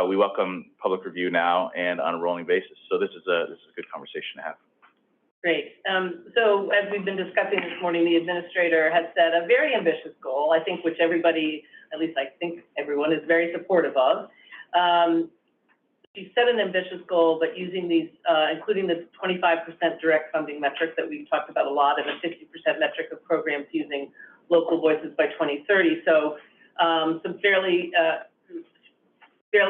We welcome public review now and on a rolling basis. So this is a good conversation to have. Great. So as we've been discussing this morning, the administrator has set a very ambitious goal, I think, which everybody, at least I think everyone, is very supportive of. She set an ambitious goal, but using these, including the 25% direct funding metric that we've talked about a lot, and a 50% metric of programs using local voices by 2030. So some fairly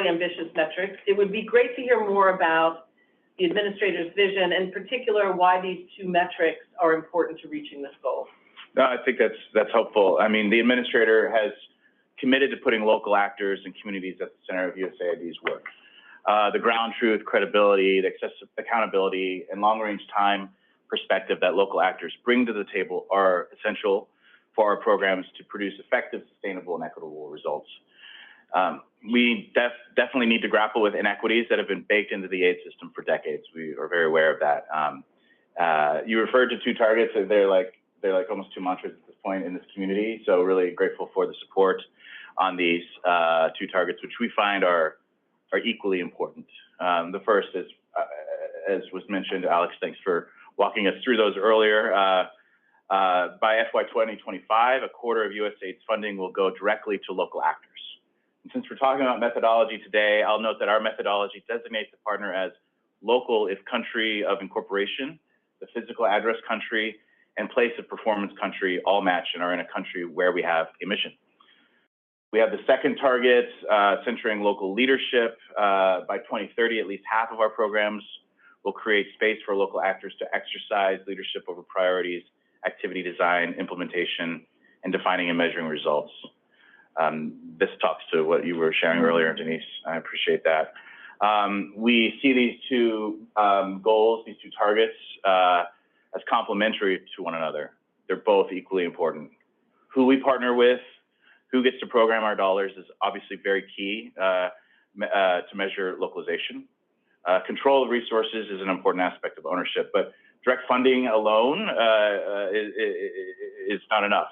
ambitious metrics. It would be great to hear more about the administrator's vision, in particular, why these two metrics are important to reaching this goal. No, I think that's helpful. I mean, the administrator has committed to putting local actors and communities at the center of USAID's work. The ground truth, credibility, the accountability, and long-range time perspective that local actors bring to the table are essential for our programs to produce effective, sustainable, and equitable results. We definitely need to grapple with inequities that have been baked into the aid system for decades. We are very aware of that. You referred to two targets. They're like almost two mantras at this point in this community. So really grateful for the support on these two targets, which we find are equally important. The first is, as was mentioned, Alex, thanks for walking us through those earlier. By FY 2025, a quarter of USAID's funding will go directly to local actors. And since we're talking about methodology today, I'll note that our methodology designates the partner as local if country of incorporation, the physical address country, and place of performance country all match and are in a country where we have a mission. We have the second target, centering local leadership. By 2030, at least half of our programs will create space for local actors to exercise leadership over priorities, activity design, implementation, and defining and measuring results. This talks to what you were sharing earlier, Denise. I appreciate that. We see these two goals, these two targets, as complementary to one another. They're both equally important. Who we partner with, who gets to program our dollars is obviously very key to measure localization. Control of resources is an important aspect of ownership, but direct funding alone is not enough.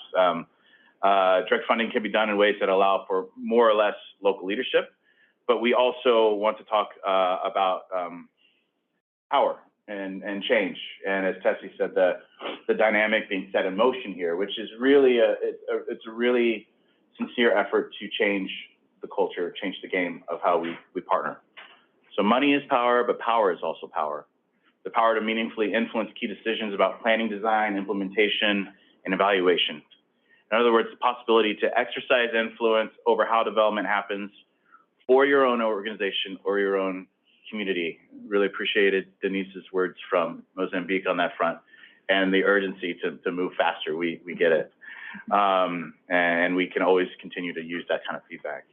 Direct funding can be done in ways that allow for more or less local leadership, but we also want to talk about power and change. And as Tessie said, the dynamic being set in motion here, which is really it's a really sincere effort to change the culture, change the game of how we partner. So money is power, but power is also power. The power to meaningfully influence key decisions about planning, design, implementation, and evaluation. In other words, the possibility to exercise influence over how development happens for your own organization or your own community. Really appreciated Denise's words from Mozambique on that front, and the urgency to move faster. We get it. And we can always continue to use that kind of feedback.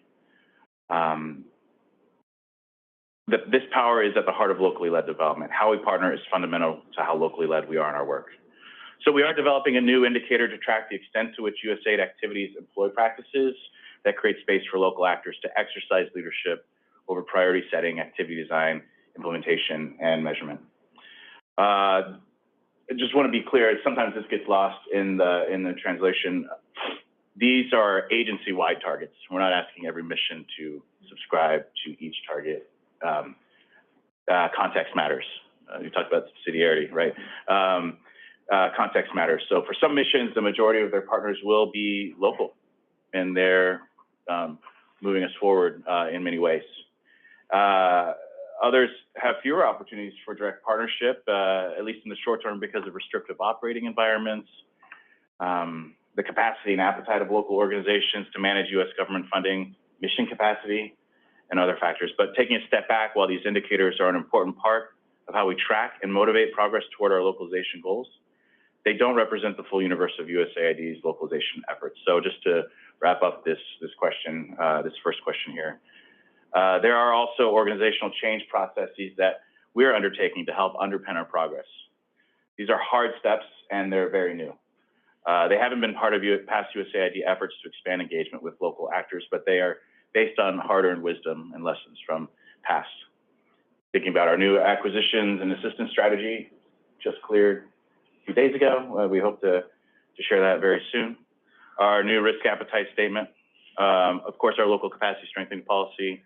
This power is at the heart of locally led development. How we partner is fundamental to how locally led we are in our work. So we are developing a new indicator to track the extent to which USAID activities employ practices that create space for local actors to exercise leadership over priority setting, activity design, implementation, and measurement. I just want to be clear, sometimes this gets lost in the translation. These are agency-wide targets. We're not asking every mission to subscribe to each target. Context matters. You talked about subsidiarity, right? Context matters. So for some missions, the majority of their partners will be local, and they're moving us forward in many ways. Others have fewer opportunities for direct partnership, at least in the short term, because of restrictive operating environments, the capacity and appetite of local organizations to manage U.S. government funding, mission capacity, and other factors. But taking a step back, while these indicators are an important part of how we track and motivate progress toward our localization goals, they don't represent the full universe of USAID's localization efforts. So just to wrap up this question, this first question here, there are also organizational change processes that we're undertaking to help underpin our progress. These are hard steps, and they're very new. They haven't been part of past USAID efforts to expand engagement with local actors, but they are based on hard-earned wisdom and lessons from past. Thinking about our new acquisitions and assistance strategy, just cleared few days ago. We hope to share that very soon. Our new risk appetite statement, of course, our local capacity strengthening policy,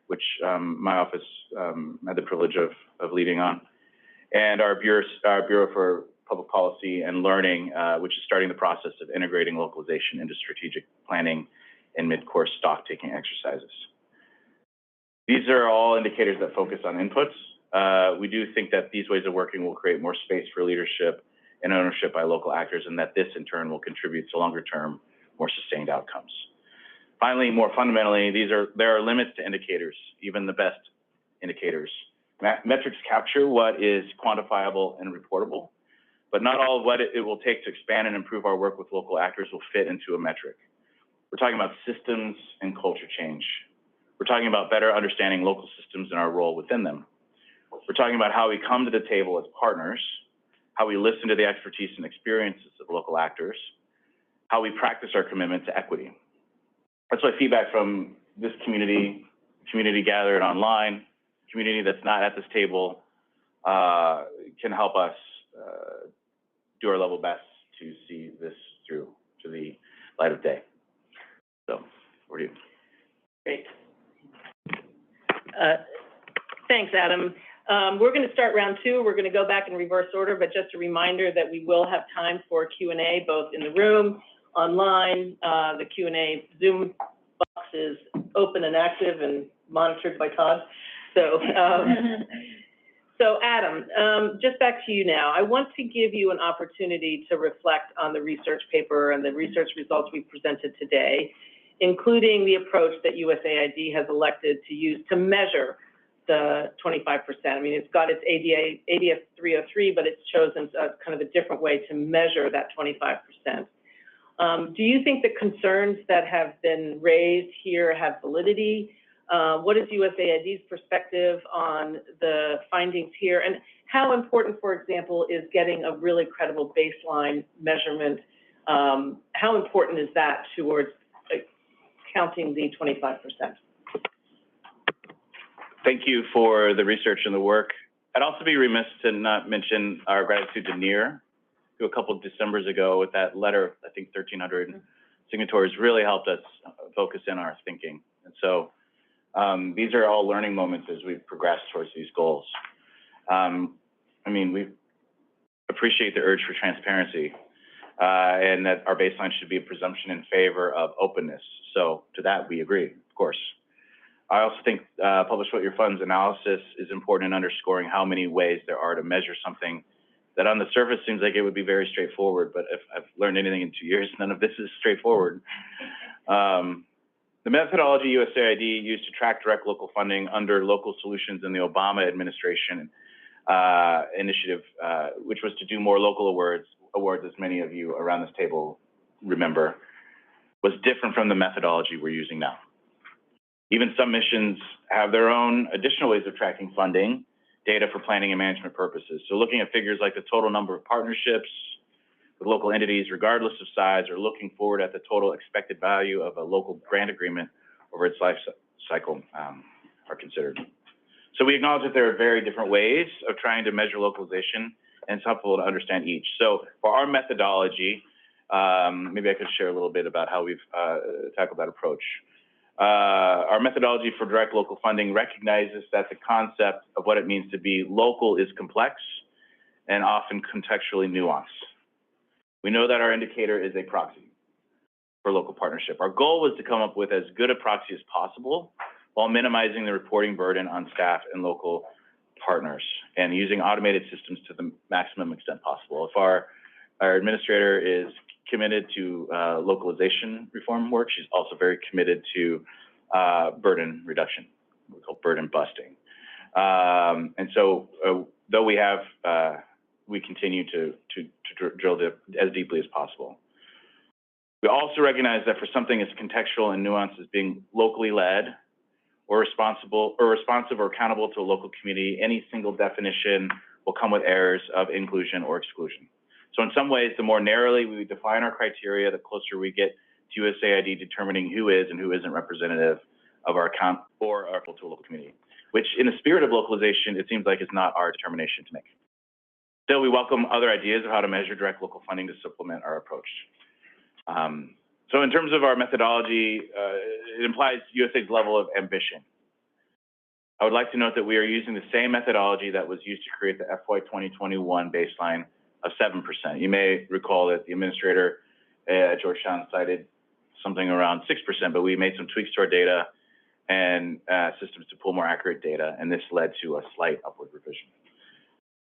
which my office had the privilege of leading on, and our Bureau for Public Policy and Learning, which is starting the process of integrating localization into strategic planning and mid-course stock-taking exercises. These are all indicators that focus on inputs. We do think that these ways of working will create more space for leadership and ownership by local actors, and that this in turn will contribute to longer-term, more sustained outcomes. Finally, more fundamentally, there are limits to indicators, even the best indicators. Metrics capture what is quantifiable and reportable, but not all of what it will take to expand and improve our work with local actors will fit into a metric. We're talking about systems and culture change. We're talking about better understanding local systems and our role within them. We're talking about how we come to the table as partners, how we listen to the expertise and experiences of local actors, how we practice our commitment to equity. That's why feedback from this community gathered online, community that's not at this table, can help us do our level best to see this through to the light of day. So, over to you. Great. Thanks, Adam. We're going to start round two. We're going to go back in reverse order, but just a reminder that we will have time for Q&A both in the room, online. The Q&A Zoom box is open and active and monitored by Todd. So, so Adam, just back to you now. I want to give you an opportunity to reflect on the research paper and the research results we presented today, including the approach that USAID has elected to use to measure the 25%. I mean, it's got its ADF 303, but it's chosen kind of a different way to measure that 25%. Do you think the concerns that have been raised here have validity? What is USAID's perspective on the findings here? And how important, for example, is getting a really credible baseline measurement? How important is that towards counting the 25%? Thank you for the research and the work. I'd also be remiss to not mention our gratitude to NEAR, who a couple of Decembers ago with that letter, I think 1,300 signatories, really helped us focus in our thinking. And so these are all learning moments as we progress towards these goals. I mean, we appreciate the urge for transparency and that our baseline should be a presumption in favor of openness. So to that, we agree, of course. I also think Publish What Your Funds analysis is important in underscoring how many ways there are to measure something that on the surface seems like it would be very straightforward, but if I've learned anything in 2 years, none of this is straightforward. The methodology USAID used to track direct local funding under local solutions in the Obama administration initiative, which was to do more local awards, as many of you around this table remember, was different from the methodology we're using now. Even some missions have their own additional ways of tracking funding data for planning and management purposes. So looking at figures like the total number of partnerships with local entities, regardless of size, or looking forward at the total expected value of a local grant agreement over its life cycle are considered. So we acknowledge that there are very different ways of trying to measure localization, and it's helpful to understand each. So for our methodology, maybe I could share a little bit about how we've tackled that approach. Our methodology for direct local funding recognizes that the concept of what it means to be local is complex and often contextually nuanced. We know that our indicator is a proxy for local partnership. Our goal was to come up with as good a proxy as possible while minimizing the reporting burden on staff and local partners and using automated systems to the maximum extent possible. If our administrator is committed to localization reform work, she's also very committed to burden reduction, we call burden busting. And so though we have, we continue to drill as deeply as possible. We also recognize that for something as contextual and nuanced as being locally led or responsive or accountable to a local community, any single definition will come with errors of inclusion or exclusion. So in some ways, the more narrowly we define our criteria, the closer we get to USAID determining who is and who isn't representative of our account or our to a local community, which in the spirit of localization, it seems like it's not our determination to make. Still, we welcome other ideas of how to measure direct local funding to supplement our approach. So in terms of our methodology, it implies USAID's level of ambition. I would like to note that we are using the same methodology that was used to create the FY 2021 baseline of 7%. You may recall that the administrator at Georgetown cited something around 6%, but we made some tweaks to our data and systems to pull more accurate data, and this led to a slight upward revision.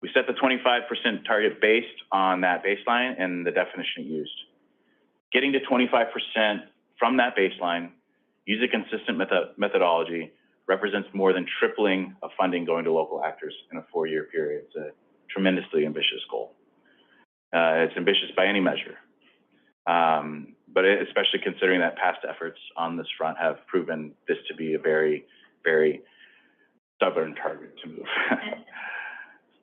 We set the 25% target based on that baseline and the definition used. Getting to 25% from that baseline, use a consistent methodology, represents more than tripling of funding going to local actors in a 4-year period. It's a tremendously ambitious goal. It's ambitious by any measure, but especially considering that past efforts on this front have proven this to be a very, very stubborn target to move.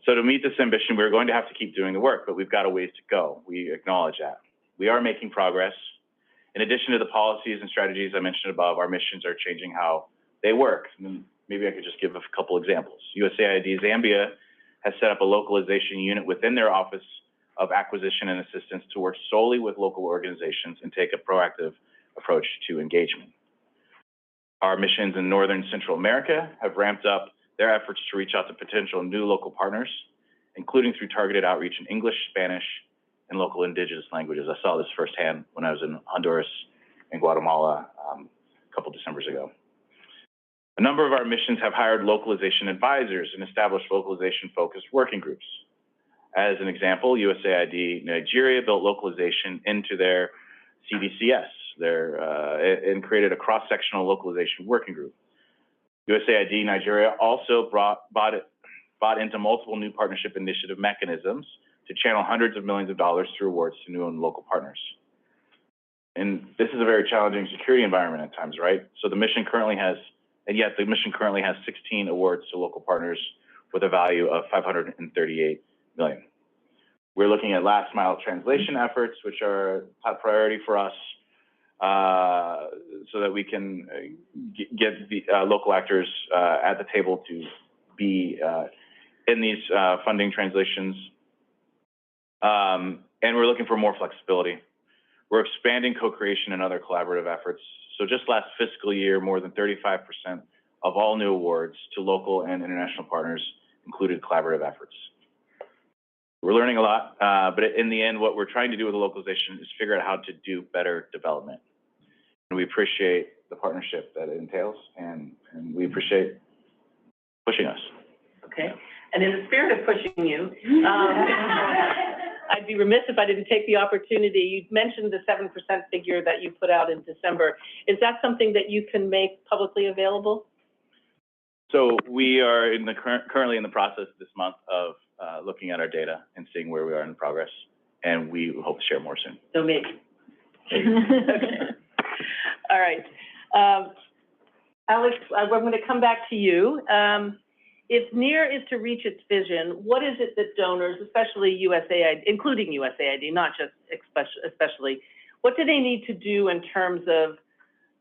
So to meet this ambition, we're going to have to keep doing the work, but we've got a ways to go. We acknowledge that. We are making progress. In addition to the policies and strategies I mentioned above, our missions are changing how they work. And maybe I could just give a couple examples. USAID Zambia has set up a localization unit within their Office of Acquisition and Assistance to work solely with local organizations and take a proactive approach to engagement. Our missions in Northern Central America have ramped up their efforts to reach out to potential new local partners, including through targeted outreach in English, Spanish, and local indigenous languages. I saw this firsthand when I was in Honduras and Guatemala a couple Decembers ago. A number of our missions have hired localization advisors and established localization-focused working groups. As an example, USAID Nigeria built localization into their CDCS and created a cross-sectional localization working group. USAID Nigeria also bought into multiple new partnership initiative mechanisms to channel hundreds of millions of dollars through awards to new and local partners. And this is a very challenging security environment at times, right? So the mission currently has 16 awards to local partners with a value of $538 million. We're looking at last mile translation efforts, which are a top priority for us, so that we can get the local actors at the table to be in these funding translations. And we're looking for more flexibility. We're expanding co-creation and other collaborative efforts. So just last fiscal year, more than 35% of all new awards to local and international partners included collaborative efforts. We're learning a lot, but in the end, what we're trying to do with the localization is figure out how to do better development. And we appreciate the partnership that it entails, and we appreciate pushing us. Okay, and in the spirit of pushing you, I'd be remiss if I didn't take the opportunity. You mentioned the 7% figure that you put out in December. Is that something that you can make publicly available? So we are currently in the process this month of looking at our data and seeing where we are in progress, and we hope to share more soon. So maybe. Okay. All right. Alex, I'm going to come back to you. If NEAR is to reach its vision, what is it that donors, especially USAID, including USAID, not just especially, what do they need to do in terms of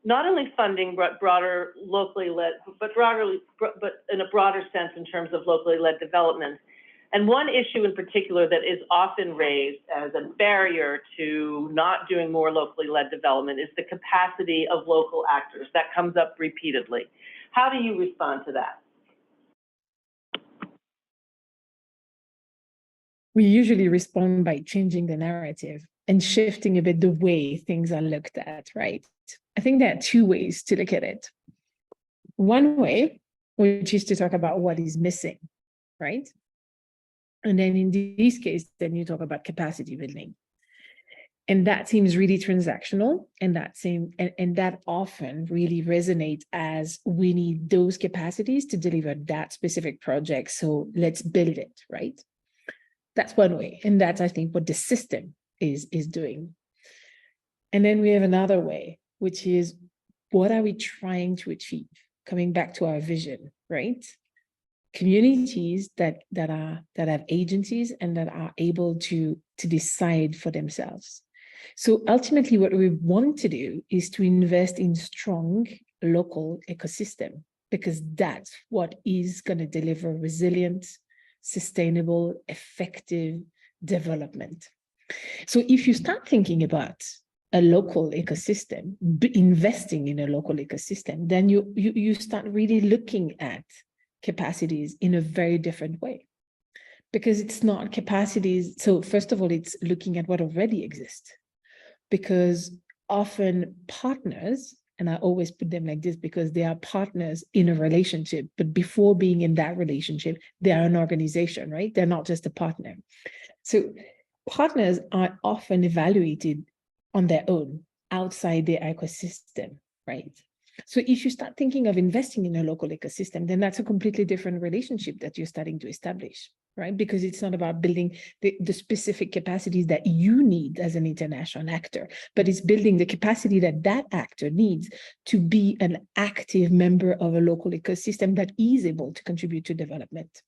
not only funding, but broader locally led, but in a broader sense in terms of locally led development? And one issue in particular that is often raised as a barrier to not doing more locally led development is the capacity of local actors. That comes up repeatedly. How do you respond to that? We usually respond by changing the narrative and shifting a bit the way things are looked at, right? I think there are two ways to look at it. One way, which is to talk about what is missing, right? And then in this case, then you talk about capacity building. And that seems really transactional, and that often really resonates as we need those capacities to deliver that specific project, so let's build it, right? That's one way, and that's, I think, what the system is doing. And then we have another way, which is what are we trying to achieve? Coming back to our vision, right? Communities that have agencies and that are able to decide for themselves. So ultimately, what we want to do is to invest in strong local ecosystem, because that's what is going to deliver resilient, sustainable, effective development. So if you start thinking about a local ecosystem, investing in a local ecosystem, then you start really looking at capacities in a very different way. Because it's not capacities. So first of all, it's looking at what already exists. Because often partners, and I always put them like this because they are partners in a relationship, but before being in that relationship, they are an organization, right? They're not just a partner. So partners are often evaluated on their own, outside their ecosystem, right? So if you start thinking of investing in a local ecosystem, then that's a completely different relationship that you're starting to establish, right? Because it's not about building the specific capacities that you need as an international actor, but it's building the capacity that that actor needs to be an active member of a local ecosystem that is able to contribute to development.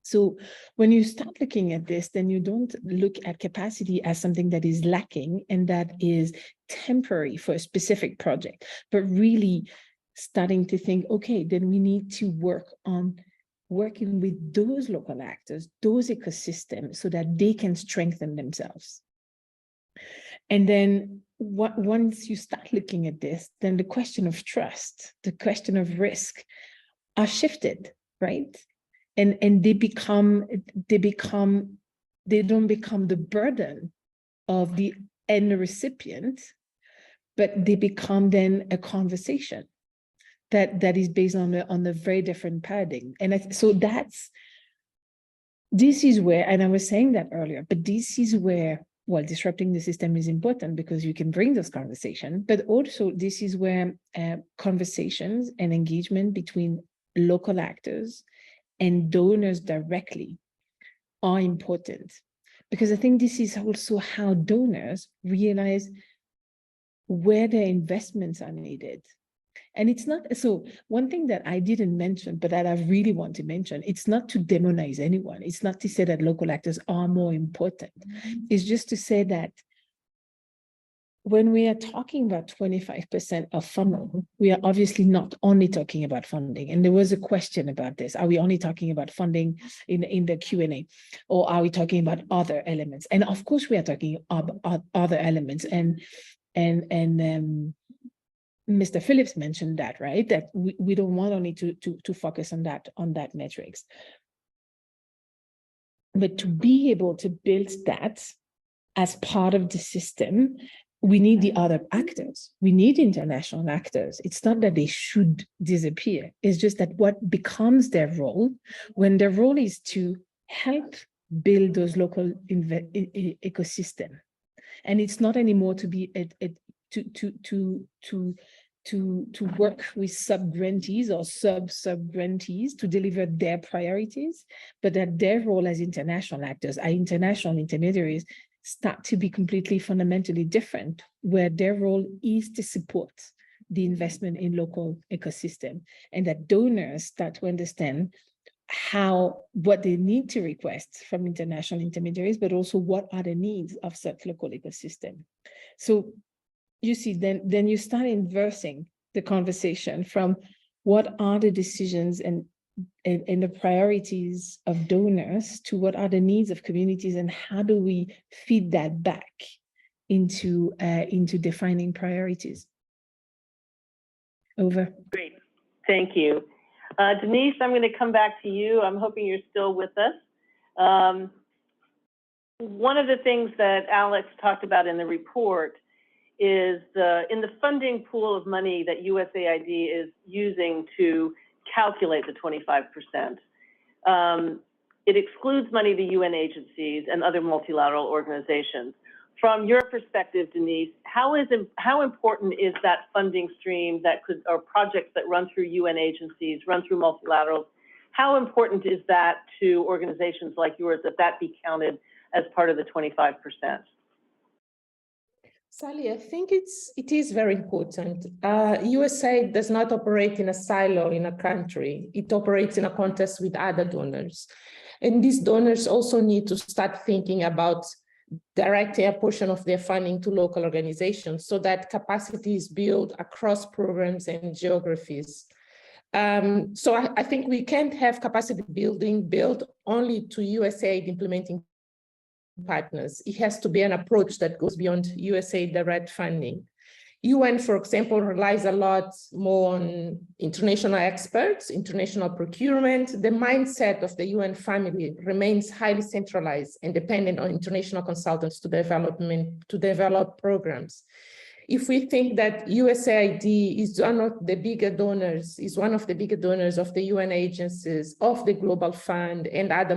So when you start looking at this, then you don't look at capacity as something that is lacking and that is temporary for a specific project, but really starting to think, okay, then we need to work on working with those local actors, those ecosystems, so that they can strengthen themselves. And then once you start looking at this, then the question of trust, the question of risk are shifted, right? And they don't become the burden of the end recipient, but they become then a conversation that is based on a very different paradigm. And so this is where, and I was saying that earlier, but this is where, well, disrupting the system is important because you can bring those conversations, but also this is where conversations and engagement between local actors and donors directly are important, because I think this is also how donors realize where their investments are needed. And it's not, so one thing that I didn't mention, but that I really want to mention, it's not to demonize anyone. It's not to say that local actors are more important. It's just to say that when we are talking about 25% of funding, we are obviously not only talking about funding. And there was a question about this. Are we only talking about funding in the Q&A, or are we talking about other elements? And of course, we are talking about other elements. And Mr. Phillips mentioned that, right? That we don't want only to focus on that metrics, but to be able to build that as part of the system, we need the other actors. We need international actors. It's not that they should disappear. It's just that what becomes their role, when their role is to help build those local ecosystem, and it's not anymore to be to work with sub-grantees or sub-grantees to deliver their priorities, but that their role as international actors, our international intermediaries, start to be completely fundamentally different, where their role is to support the investment in local ecosystem, and that donors start to understand what they need to request from international intermediaries, but also what are the needs of such local ecosystem. So you see, then you start inversing the conversation from what are the decisions and the priorities of donors to what are the needs of communities, and how do we feed that back into defining priorities. Over. Great, thank you. Denise, I'm going to come back to you. I'm hoping you're still with us. One of the things that Alex talked about in the report is in the funding pool of money that USAID is using to calculate the 25%. It excludes money to UN agencies and other multilateral organizations. From your perspective, Denise, how important is that funding stream or projects that run through UN agencies, run through multilaterals? How important is that to organizations like yours that be counted as part of the 25%? Sally, I think it is very important. USAID does not operate in a silo in a country. It operates in a context with other donors. And these donors also need to start thinking about directing a portion of their funding to local organizations so that capacity is built across programs and geographies. So I think we can't have capacity building built only to USAID implementing partners. It has to be an approach that goes beyond USAID direct funding. UN, for example, relies a lot more on international experts, international procurement. The mindset of the UN family remains highly centralized and dependent on international consultants to develop programs. If we think that USAID is one of the bigger donors, of the UN agencies, of the Global Fund and other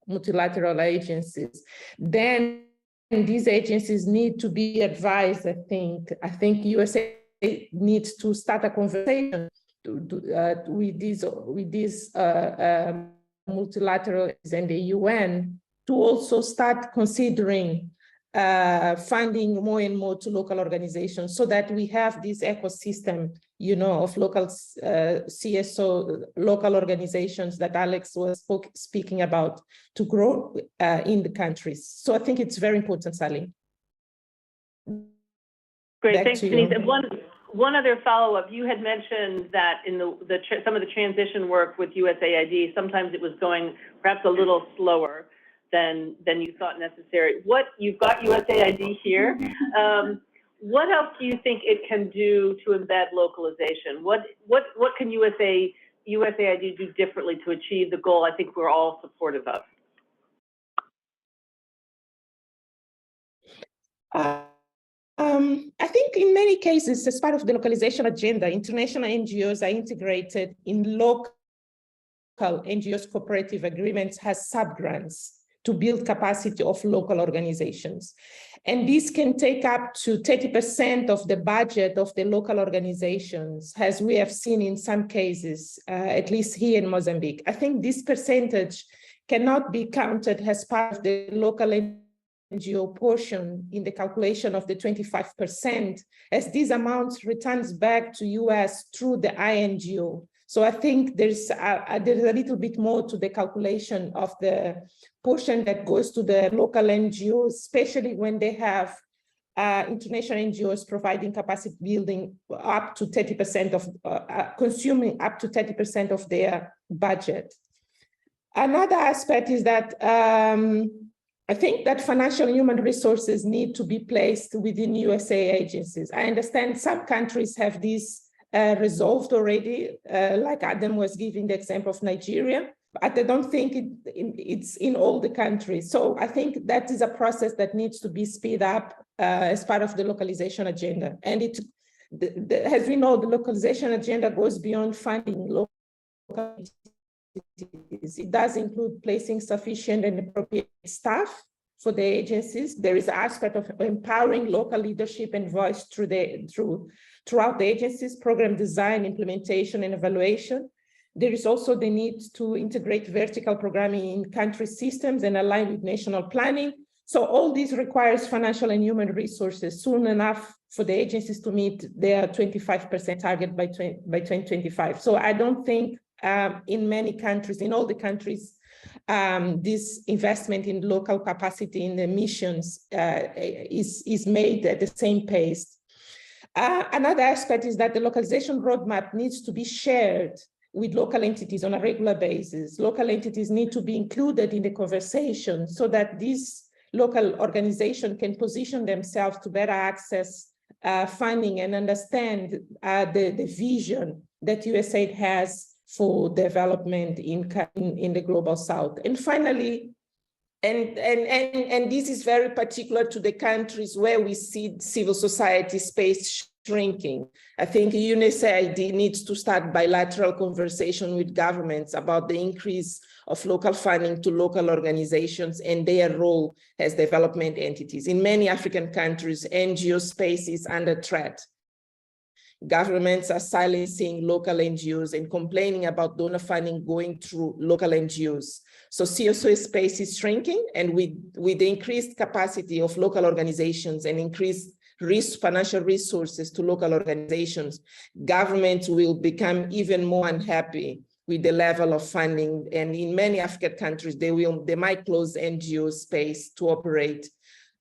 multilateral agencies, then these agencies need to be advised. I think USAID needs to start a conversation with these multilaterals and the UN to also start considering funding more and more to local organizations, so that we have this ecosystem, of local CSO, local organizations that Alex was speaking about, to grow in the countries. So I think it's very important, Sally. Great, thanks, Denise. And one other follow-up. You had mentioned that in some of the transition work with USAID, sometimes it was going perhaps a little slower than you thought necessary. You've got USAID here. What else do you think it can do to embed localization? What can USAID do differently to achieve the goal I think we're all supportive of? I think in many cases, as part of the localization agenda, international NGOs are integrated in local NGOs cooperative agreements, has sub-grants to build capacity of local organizations. And this can take up to 30% of the budget of the local organizations, as we have seen in some cases, at least here in Mozambique. I think this percentage cannot be counted as part of the local NGO portion in the calculation of the 25%, as this amount returns back to US through the INGO. So I think there's a little bit more to the calculation of the portion that goes to the local NGOs, especially when they have international NGOs providing capacity building up to 30% of, consuming up to 30% of their budget. Another aspect is that I think that financial and human resources need to be placed within USA agencies. I understand some countries have this resolved already, like Adam was giving the example of Nigeria, but I don't think it's in all the countries. So I think that is a process that needs to be sped up as part of the localization agenda. And as we know, the localization agenda goes beyond funding local entities. It does include placing sufficient and appropriate staff for the agencies. There is an aspect of empowering local leadership and voice throughout the agencies, program design, implementation, and evaluation. There is also the need to integrate vertical programming in country systems and align with national planning. So all this requires financial and human resources soon enough for the agencies to meet their 25% target by 2025. So I don't think in many countries, in all the countries, this investment in local capacity in the missions is made at the same pace. Another aspect is that the localization roadmap needs to be shared with local entities on a regular basis. Local entities need to be included in the conversation so that this local organization can position themselves to better access funding and understand the vision that USAID has for development in the global south. And finally, and this is very particular to the countries where we see civil society space shrinking. I think USAID needs to start bilateral conversation with governments about the increase of local funding to local organizations and their role as development entities. In many African countries, NGO space is under threat. Governments are silencing local NGOs and complaining about donor funding going through local NGOs. So CSO space is shrinking, and with the increased capacity of local organizations and increased financial resources to local organizations, governments will become even more unhappy with the level of funding. And in many African countries, they might close NGO space to operate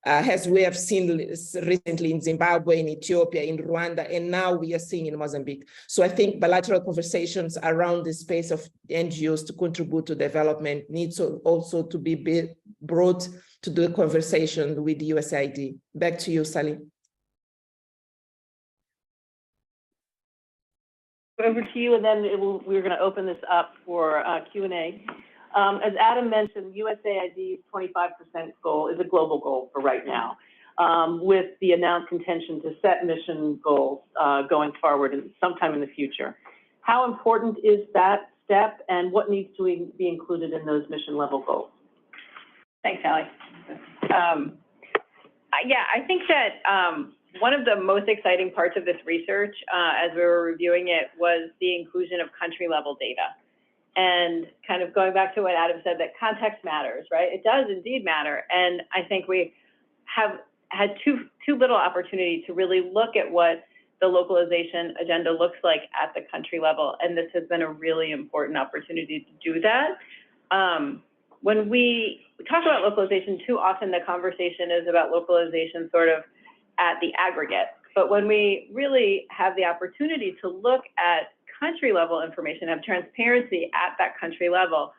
as we have seen recently in Zimbabwe, in Ethiopia, in Rwanda, and now we are seeing in Mozambique. So I think bilateral conversations around the space of NGOs to contribute to development needs also to be brought to the conversation with the USAID. Back to you, Sally. Over to you, and then we're going to open this up for Q&A. As Adam mentioned, USAID's 25% goal is a global goal for right now, with the announced intention to set mission goals going forward and sometime in the future. How important is that step, and what needs to be included in those mission level goals? Thanks, Sally. Yeah, I think that one of the most exciting parts of this research, as we were reviewing it, was the inclusion of country level data. And kind of going back to what Adam said, that context matters, right? It does indeed matter. And I think we have had too little opportunity to really look at what the localization agenda looks like at the country level. And this has been a really important opportunity to do that. When we talk about localization, too often the conversation is about localization sort of at the aggregate. But when we really have the opportunity to look at country level information, have transparency at that country level,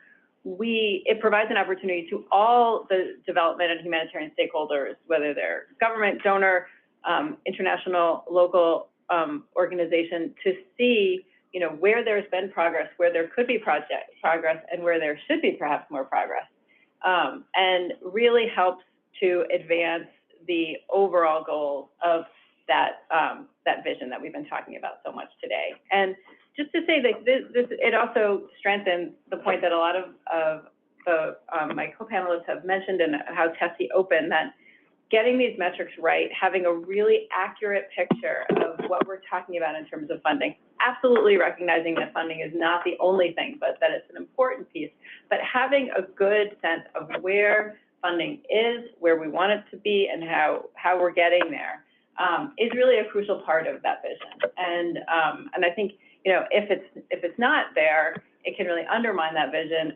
it provides an opportunity to all the development and humanitarian stakeholders, whether they're government, donor, international, local organization, to see, you know, where there's been progress, where there could be progress, and where there should be perhaps more progress, and really helps to advance the overall goal of that that vision that we've been talking about so much today. And just to say that it also strengthens the point that a lot of my co-panelists have mentioned, and how Tessie opened, that getting these metrics right, having a really accurate picture of what we're talking about in terms of funding, absolutely recognizing that funding is not the only thing, but that it's an important piece, but having a good sense of where funding is, where we want it to be, and how we're getting there is really a crucial part of that vision. And I think, you know, if it's not there, it can really undermine that vision.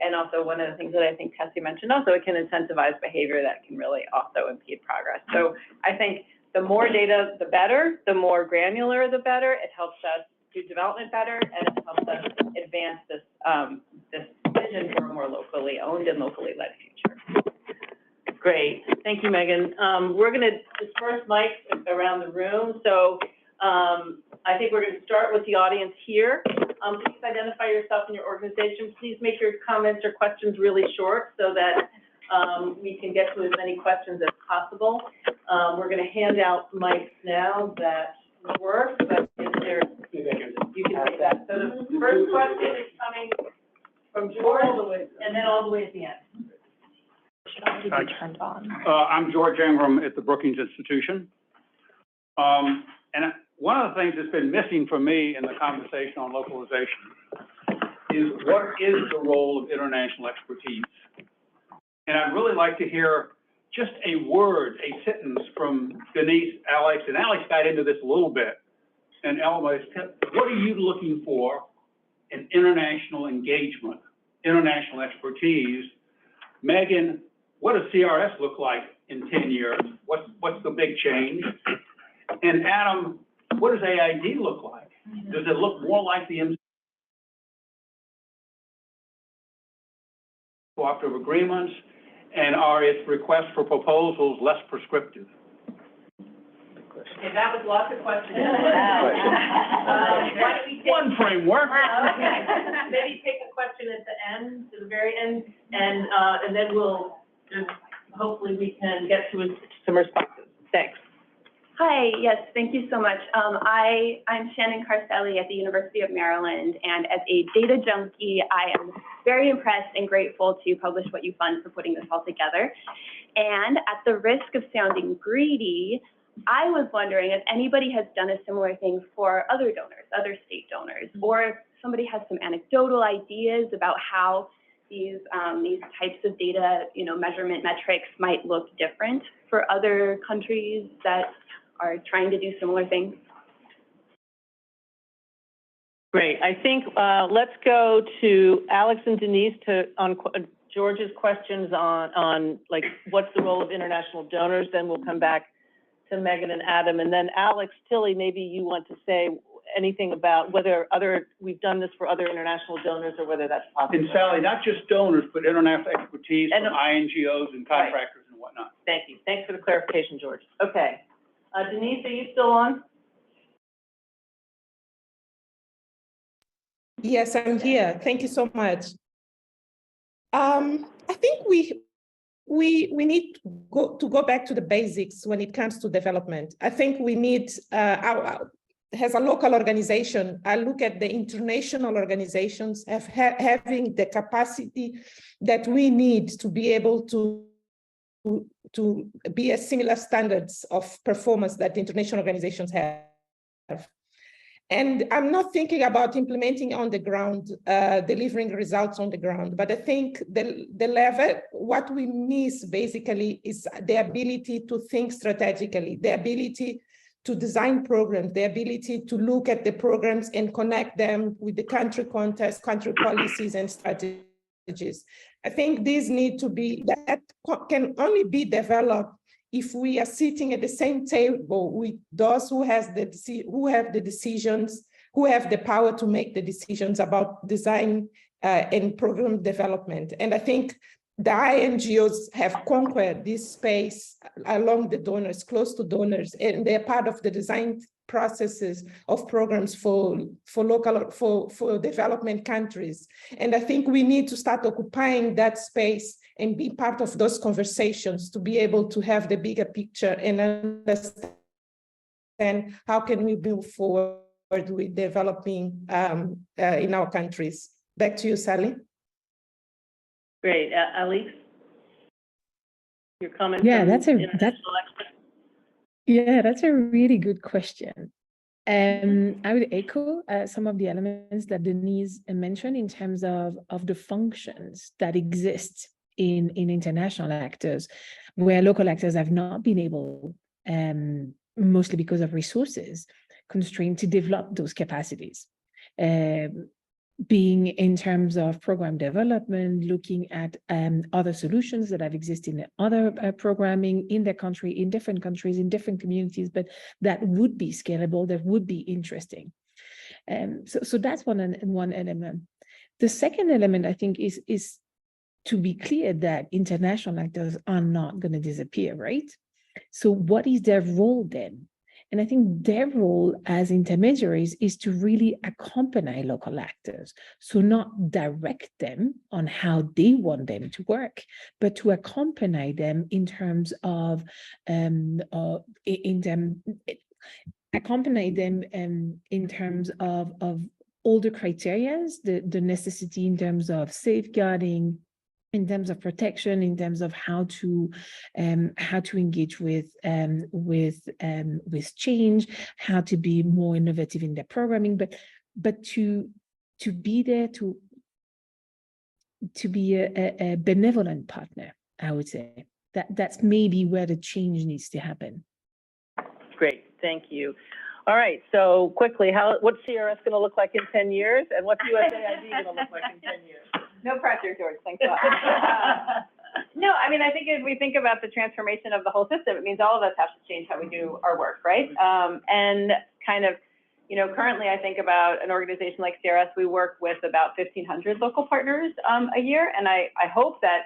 And also one of the things that I think Tessie mentioned, also it can incentivize behavior that can really also impede progress. So I think the more data, the better. The more granular, the better. It helps us do development better, and it helps us advance this this vision for a more locally owned and locally led future. Great, thank you, Megan. We're going to disperse mics around the room. So I think we're going to start with the audience here. Please identify yourself and your organization. Please make your comments or questions really short so that we can get to as many questions as possible. We're going to hand out mics now that work, but if there's, you can take that. So the first question is coming from George, and then all the way at the end. Should be turned on. I'm George Ingram at the Brookings Institution. And one of the things that's been missing for me in the conversation on localization is what is the role of international expertise? And I'd really like to hear just a word, a sentence from Denise, Alex, and Alex got into this a little bit. And Elma, what are you looking for in international engagement, international expertise? Megan, what does CRS look like in 10 years? What's the big change? And Adam, what does AID look like? Does it look more like the cooperative agreements? And are its requests for proposals less prescriptive? Okay, that was lots of questions. One framework. Okay. Maybe take a question at the end, to the very end, and then we'll just, hopefully we can get to some responses. Thanks. Hi, yes, thank you so much. I'm Shannon Carselli at the University of Maryland, and as a data junkie, I am very impressed and grateful to Publish What You Fund for putting this all together. And at the risk of sounding greedy, I was wondering if anybody has done a similar thing for other donors, other state donors, or if somebody has some anecdotal ideas about how these types of data, measurement metrics might look different for other countries that are trying to do similar things. Great. I think let's go to Alex and Denise to George's questions on like, what's the role of international donors, then we'll come back to Megan and Adam. And then Alex Tilley, maybe you want to say anything about whether we've done this for other international donors or whether that's possible. And Sally, not just donors, but international expertise from INGOs and contractors and whatnot. Thank you. Thanks for the clarification, George. Okay. Denise, are you still on? Yes, I'm here. Thank you so much. I think we need to go back to the basics when it comes to development. I think we need, as a local organization, I look at the international organizations having the capacity that we need to be able to be a similar standards of performance that the international organizations have. And I'm not thinking about implementing on the ground, delivering results on the ground, but I think the level, what we miss basically is the ability to think strategically, the ability to design programs, the ability to look at the programs and connect them with the country context, country policies and strategies. I think these need to be, that can only be developed if we are sitting at the same table with those who have the decisions, who have the power to make the decisions about design and program development. And I think the INGOs have conquered this space along the donors, close to donors, and they're part of the design processes of programs for development countries. And I think we need to start occupying that space and be part of those conversations to be able to have the bigger picture and understand how can we move forward with developing in our countries. Back to you, Sally. Great. Alex, your comments? Yeah, on that's a really good question. I would echo some of the elements that Denise mentioned in terms of the functions that exist in international actors, where local actors have not been able, mostly because of resources constrained, to develop those capacities. Being in terms of program development, looking at other solutions that have existed in other programming in their country, in different countries, in different communities, but that would be scalable, that would be interesting. So that's one element. The second element, I think, is to be clear that international actors are not going to disappear, right? So what is their role then? And I think their role as intermediaries is to really accompany local actors. So not direct them on how they want them to work, but to accompany them in terms of all the criteria, the necessity in terms of safeguarding, in terms of protection, in terms of how to engage with change, how to be more innovative in their programming, but to be there to be a benevolent partner, I would say. That's maybe where the change needs to happen. Great, thank you. All right, so quickly, what's CRS going to look like in 10 years, and what's USAID going to look like in 10 years? No pressure, George. Thanks a lot. No, I mean, I think if we think about the transformation of the whole system, it means all of us have to change how we do our work, right? And kind of, currently I think about an organization like CRS, we work with about 1,500 local partners a year. And I hope that,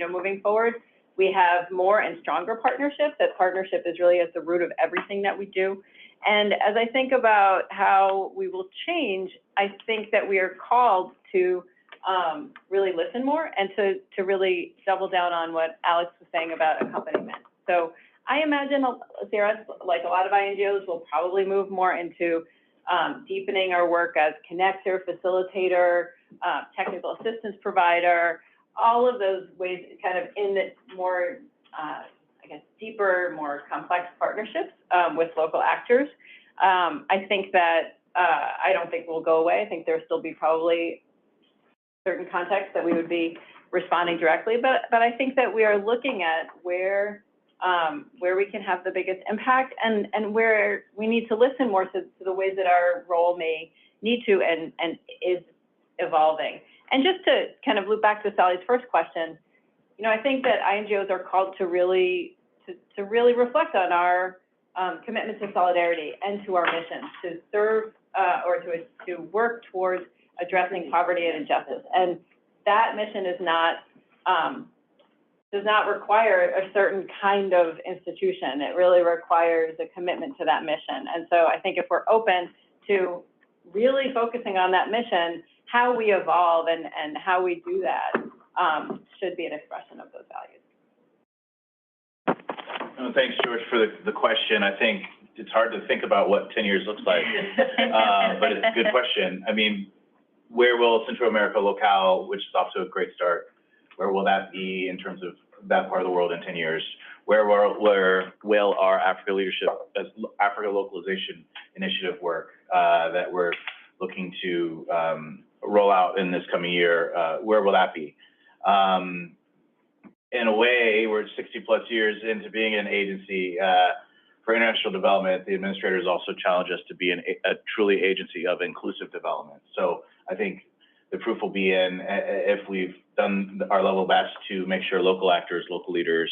moving forward, we have more and stronger partnerships. That partnership is really at the root of everything that we do. And as I think about how we will change, I think that we are called to really listen more and to really double down on what Alex was saying about accompaniment. So I imagine CRS, like a lot of INGOs, will probably move more into deepening our work as connector, facilitator, technical assistance provider, all of those ways kind of in the more, deeper, more complex partnerships with local actors. I think that I don't think will go away. I think there'll still be probably certain contexts that we would be responding directly, but I think that we are looking at where we can have the biggest impact and where we need to listen more to the ways that our role may need to and is evolving. And just to kind of loop back to Sally's first question, you know, I think that INGOs are called to really reflect on our commitment to solidarity and to our mission to serve or to work towards addressing poverty and injustice. And that mission is not does not require a certain kind of institution. It really requires a commitment to that mission. And so I think if we're open to really focusing on that mission, how we evolve and how we do that should be an expression of those values. Oh, thanks, George, for the question. I think it's hard to think about what 10 years looks like, but it's a good question. I mean, where will Central America Locale, which is off to a great start, where will that be in terms of that part of the world in 10 years? Where will our Africa leadership, Africa localization initiative work that we're looking to roll out in this coming year, where will that be? In a way, we're 60 plus years into being an agency for international development. The administrators also challenge us to be a truly agency of inclusive development. So I think the proof will be in if we've done our level best to make sure local actors, local leaders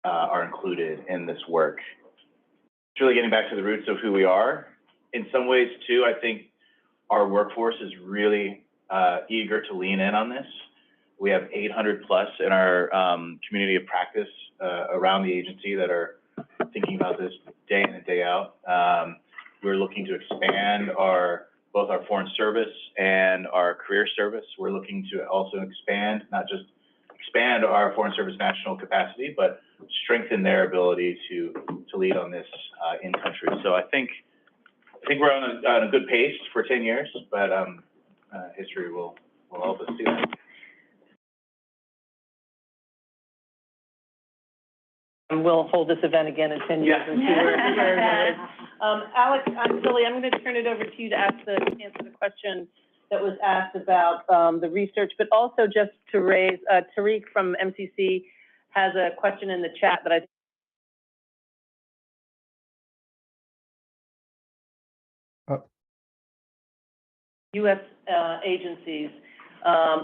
are included in this work. It's really getting back to the roots of who we are. In some ways too, I think our workforce is really eager to lean in on this. We have 800 plus in our community of practice around the agency that are thinking about this day in and day out. We're looking to expand both our foreign service and our career service. We're looking to also not just expand our foreign service national capacity, but strengthen their ability to lead on this in country. So I think we're on a good pace for 10 years, but history will help us do that. And we'll hold this event again in 10 years and see where it is. Alex, Silly, I'm going to turn it over to you to answer the question that was asked about the research, but also just to raise, Tariq from MCC has a question in the chat that I think U.S. Agencies,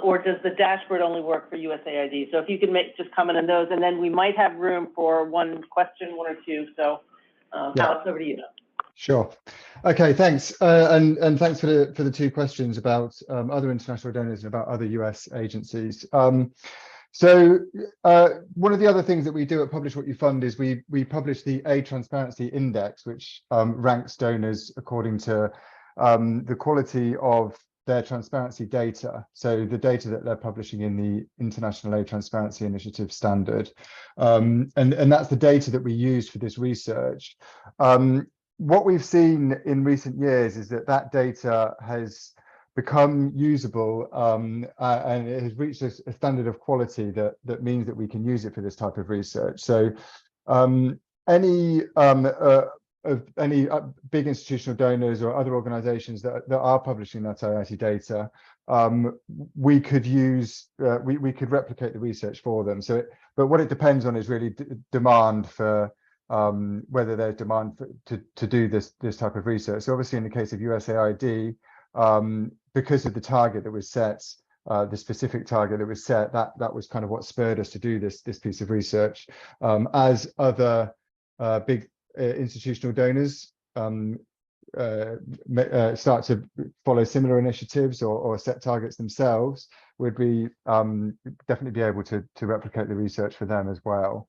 or does the dashboard only work for USAID? So if you can just comment on those, and then we might have room for one or two. So Alex, over to you. Sure. Okay, thanks. And thanks for the two questions about other international donors and about other US agencies. So one of the other things that we do at Publish What You Fund is we publish the Aid Transparency Index, which ranks donors according to the quality of their transparency data, so the data that they're publishing in the International Aid Transparency Initiative standard. And that's the data that we use for this research. What we've seen in recent years is that data has become usable and it has reached a standard of quality that means that we can use it for this type of research. So any big institutional donors or other organizations that are publishing that IIT data, we could use, we could replicate the research for them. So, but what it depends on is really demand for whether there's demand to do this type of research. So obviously in the case of USAID, because of the target that was set, the specific target that was set, that was kind of what spurred us to do this piece of research. As other big institutional donors start to follow similar initiatives or set targets themselves, would we definitely be able to replicate the research for them as well.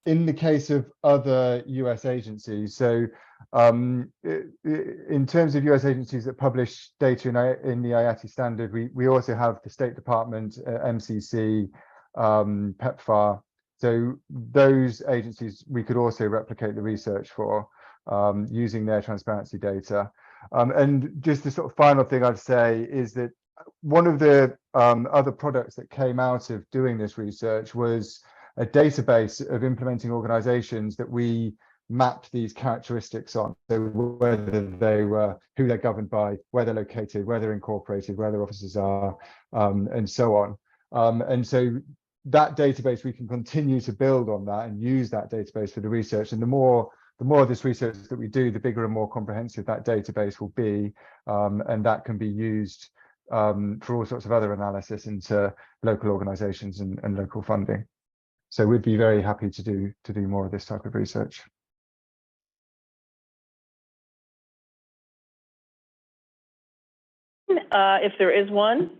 In the case of other US agencies, so in terms of US agencies that publish data in the IATI standard, we also have the State Department, MCC, PEPFAR. So those agencies we could also replicate the research for using their transparency data. And just the sort of final thing I'd say is that one of the other products that came out of doing this research was a database of implementing organizations that we mapped these characteristics on. So whether they were, who they're governed by, where they're located, where they're incorporated, where their offices are, and so on. And so that database, we can continue to build on that and use that database for the research. And the more of this research that we do, the bigger and more comprehensive that database will be. And that can be used for all sorts of other analysis into local organizations and local funding. So we'd be very happy to do more of this type of research. If there is one.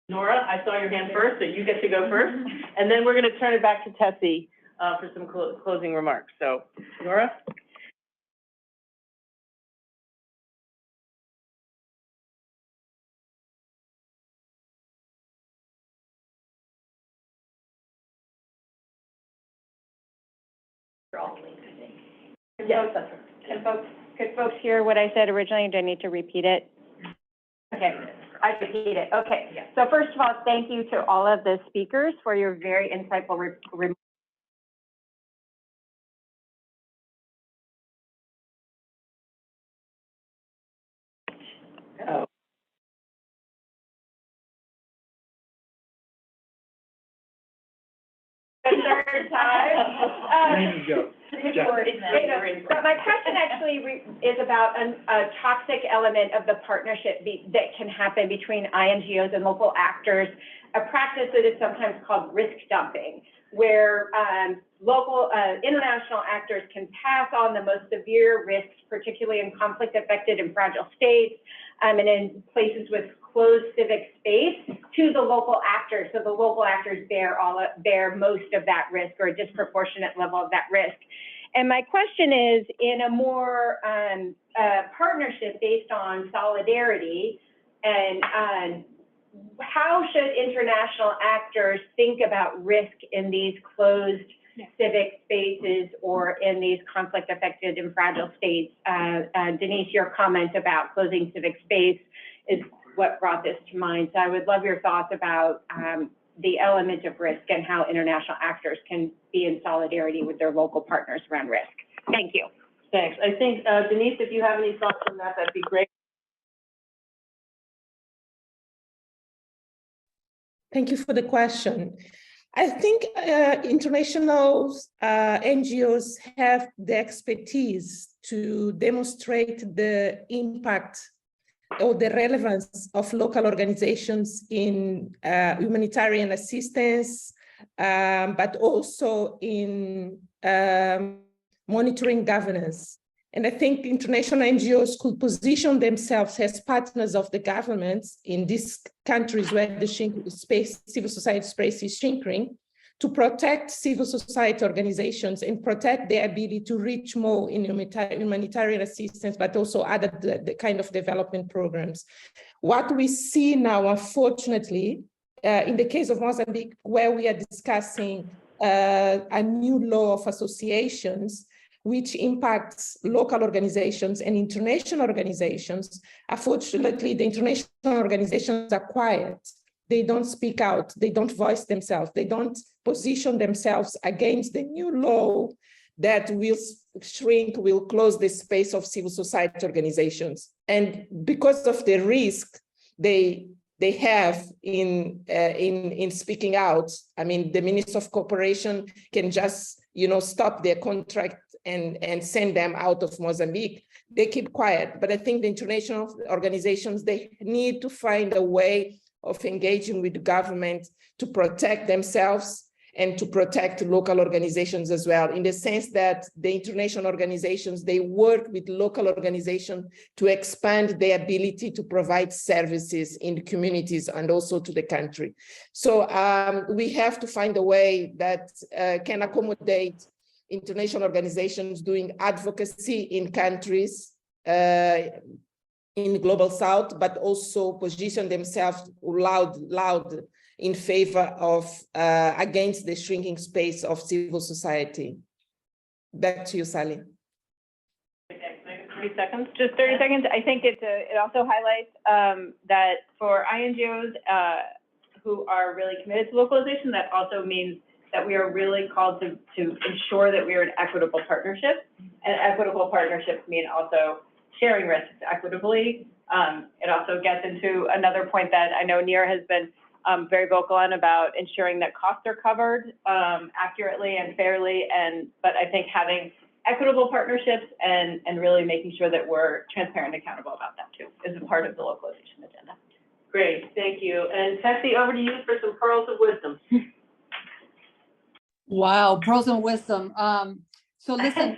Nora, I saw your hand first, so you get to go first. And then we're going to turn it back to Tessie for some closing remarks. So, Nora? Yes. Could folks hear what I said originally? Do I need to repeat it? Okay, I repeat it. Okay. Yeah. So first of all, thank you to all of the speakers for your very insightful remarks. Oh. The third time. But my question actually is about a toxic element of the partnership that can happen between INGOs and local actors, a practice that is sometimes called risk dumping, where local international actors can pass on the most severe risks, particularly in conflict-affected and fragile states, and in places with closed civic space, to the local actors. So the local actors bear most of that risk, or a disproportionate level of that risk. And my question is, in a more partnership based on solidarity, and how should international actors think about risk in these closed civic spaces or in these conflict-affected and fragile states? Denise, your comment about closing civic space is what brought this to mind. So I would love your thoughts about the element of risk and how international actors can be in solidarity with their local partners around risk. Thank you. Thanks. I think, Denise, if you have any thoughts on that, that'd be great. Thank you for the question. I think international NGOs have the expertise to demonstrate the impact or the relevance of local organizations in humanitarian assistance, but also in monitoring governance. And I think international NGOs could position themselves as partners of the governments in these countries where the civil society space is shrinking, to protect civil society organizations and protect their ability to reach more in humanitarian assistance, but also other the kind of development programs. What we see now, unfortunately, in the case of Mozambique, where we are discussing a new law of associations, which impacts local organizations and international organizations. Unfortunately, the international organizations are quiet. They don't speak out, they don't voice themselves, they don't position themselves against the new law that will shrink, will close the space of civil society organizations. And because of the risk they have in speaking out, I mean, the Minister of Cooperation can just, stop their contract and send them out of Mozambique. They keep quiet, but I think the international organizations, they need to find a way of engaging with the government to protect themselves and to protect local organizations as well, in the sense that the international organizations, they work with local organizations to expand their ability to provide services in the communities and also to the country. So we have to find a way that can accommodate international organizations doing advocacy in countries in the Global South, but also position themselves loud in favor of against the shrinking space of civil society. Back to you, Sally. 30 seconds, just 30 seconds. I think it also highlights that for INGOs who are really committed to localization, that also means that we are really called to ensure that we are an equitable partnership, and equitable partnerships mean also sharing risks equitably. It also gets into another point that I know Nir has been very vocal on, about ensuring that costs are covered accurately and fairly. But I think having equitable partnerships and really making sure that we're transparent and accountable about that too, is a part of the localization agenda. Great, thank you. And Tessie, over to you for some pearls of wisdom. Wow, pearls of wisdom. So listen,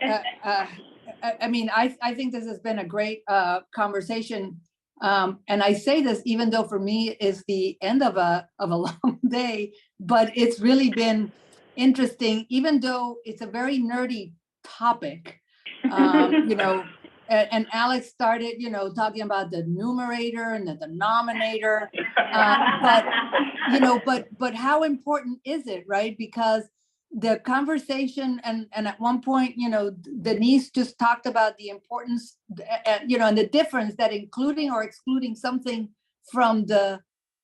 I mean, I think this has been a great conversation. And I say this even though for me it's the end of a long day, but it's really been interesting, even though it's a very nerdy topic. You know, and Alex started, you know, talking about the numerator and the denominator. But you know, but how important is it, right? Because the conversation and at one point, you know, Denise just talked about the importance, you know, and the difference that including or excluding something from the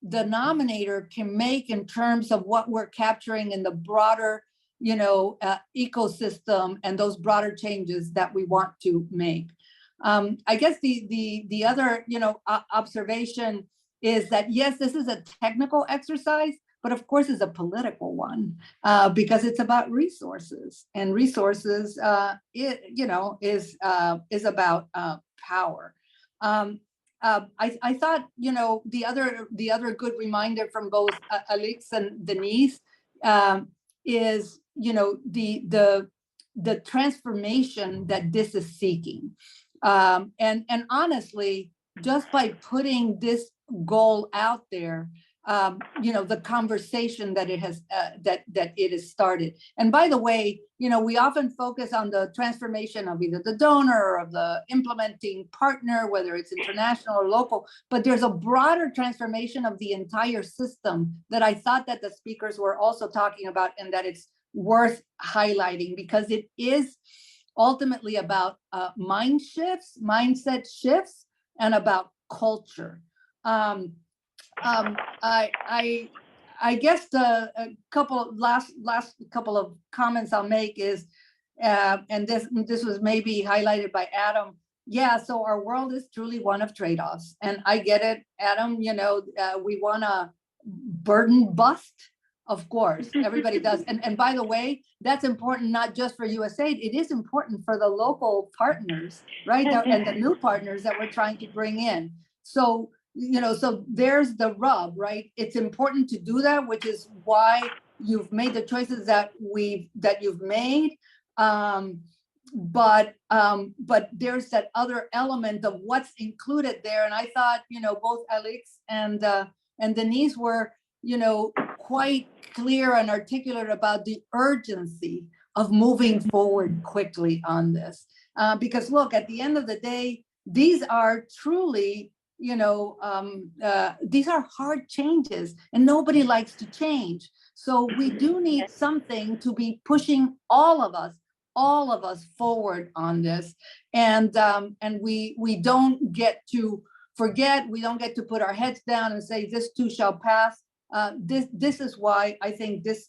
denominator can make in terms of what we're capturing in the broader, you know, ecosystem and those broader changes that we want to make. I guess the other, you know, observation is that yes, this is a technical exercise, but of course it's a political one because it's about resources, and resources, you know, is about power. I thought, you know, the other good reminder from both Alex and Denise is, you know, the transformation that this is seeking, and honestly, just by putting this goal out there, you know, the conversation that it has that it has started. And by the way, you know, we often focus on the transformation of either the donor or of the implementing partner, whether it's international or local, but there's a broader transformation of the entire system that I thought that the speakers were also talking about, and that it's worth highlighting because it is ultimately about mindset shifts, and about culture. I guess the last couple of comments I'll make is, and this was maybe highlighted by Adam. Yeah, so our world is truly one of trade-offs, and I get it, Adam. You know, we want to burden bust, of course, everybody does. And by the way, that's important not just for USAID. It is important for the local partners, right, and the new partners that we're trying to bring in. So, you know, so there's the rub, right? It's important to do that, which is why you've made the choices that you've made. But there's that other element of what's included there. And I thought, you know, both Alex and Denise were, you know, quite clear and articulate about the urgency of moving forward quickly on this. Because look, at the end of the day, these are truly, you know, these are hard changes, and nobody likes to change. So we do need something to be pushing all of us forward on this. And we don't get to forget, we don't get to put our heads down and say, this too shall pass. This is why I think this,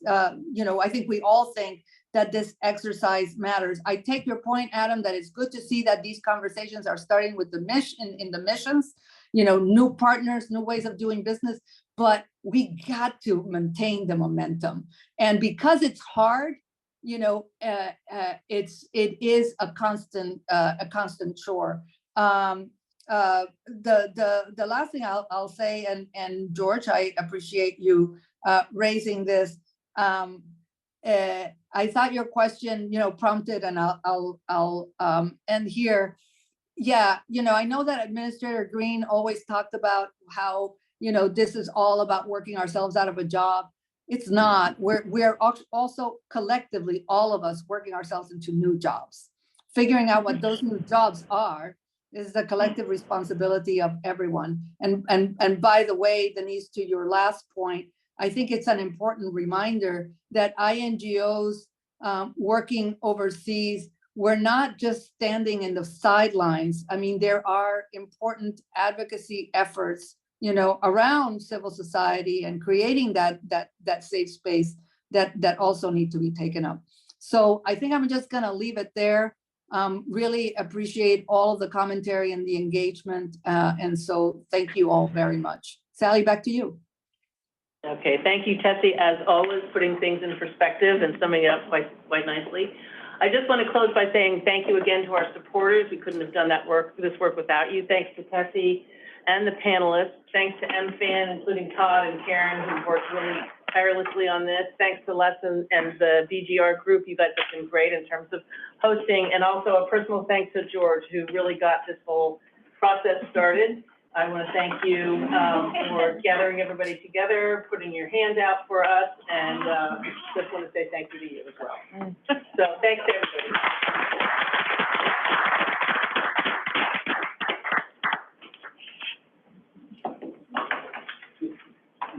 you know, I think we all think that this exercise matters. I take your point, Adam, that it's good to see that these conversations are starting with the mission in the missions, you know, new partners, new ways of doing business, but we got to maintain the momentum. And because it's hard, you know, it is a constant chore. The last thing I'll say, and George, I appreciate you raising this. I thought your question, you know, prompted, and I'll end here. Yeah, you know, I know that Administrator Green always talked about how, you know, this is all about working ourselves out of a job. It's not. We're also collectively, all of us, working ourselves into new jobs. Figuring out what those new jobs are is the collective responsibility of everyone. And by the way, Denise, to your last point, I think it's an important reminder that INGOs working overseas, we're not just standing in the sidelines. I mean, there are important advocacy efforts, you know, around civil society and creating that safe space that also need to be taken up. So I think I'm just gonna leave it there. Really appreciate all of the commentary and the engagement. And so thank you all very much. Sally, back to you. Okay, thank you, Tessie, as always, putting things in perspective and summing it up quite nicely. I just want to close by saying thank you again to our supporters. We couldn't have done this work without you. Thanks to Tessie and the panelists. Thanks to MFAN, including Todd and Karen, who worked really tirelessly on this. Thanks to Les and the DGR group. You guys have been great in terms of hosting. And also a personal thanks to George, who really got this whole process started. I want to thank you for gathering everybody together, putting your hand out for us, and just want to say thank you to you as well. So thanks to everybody.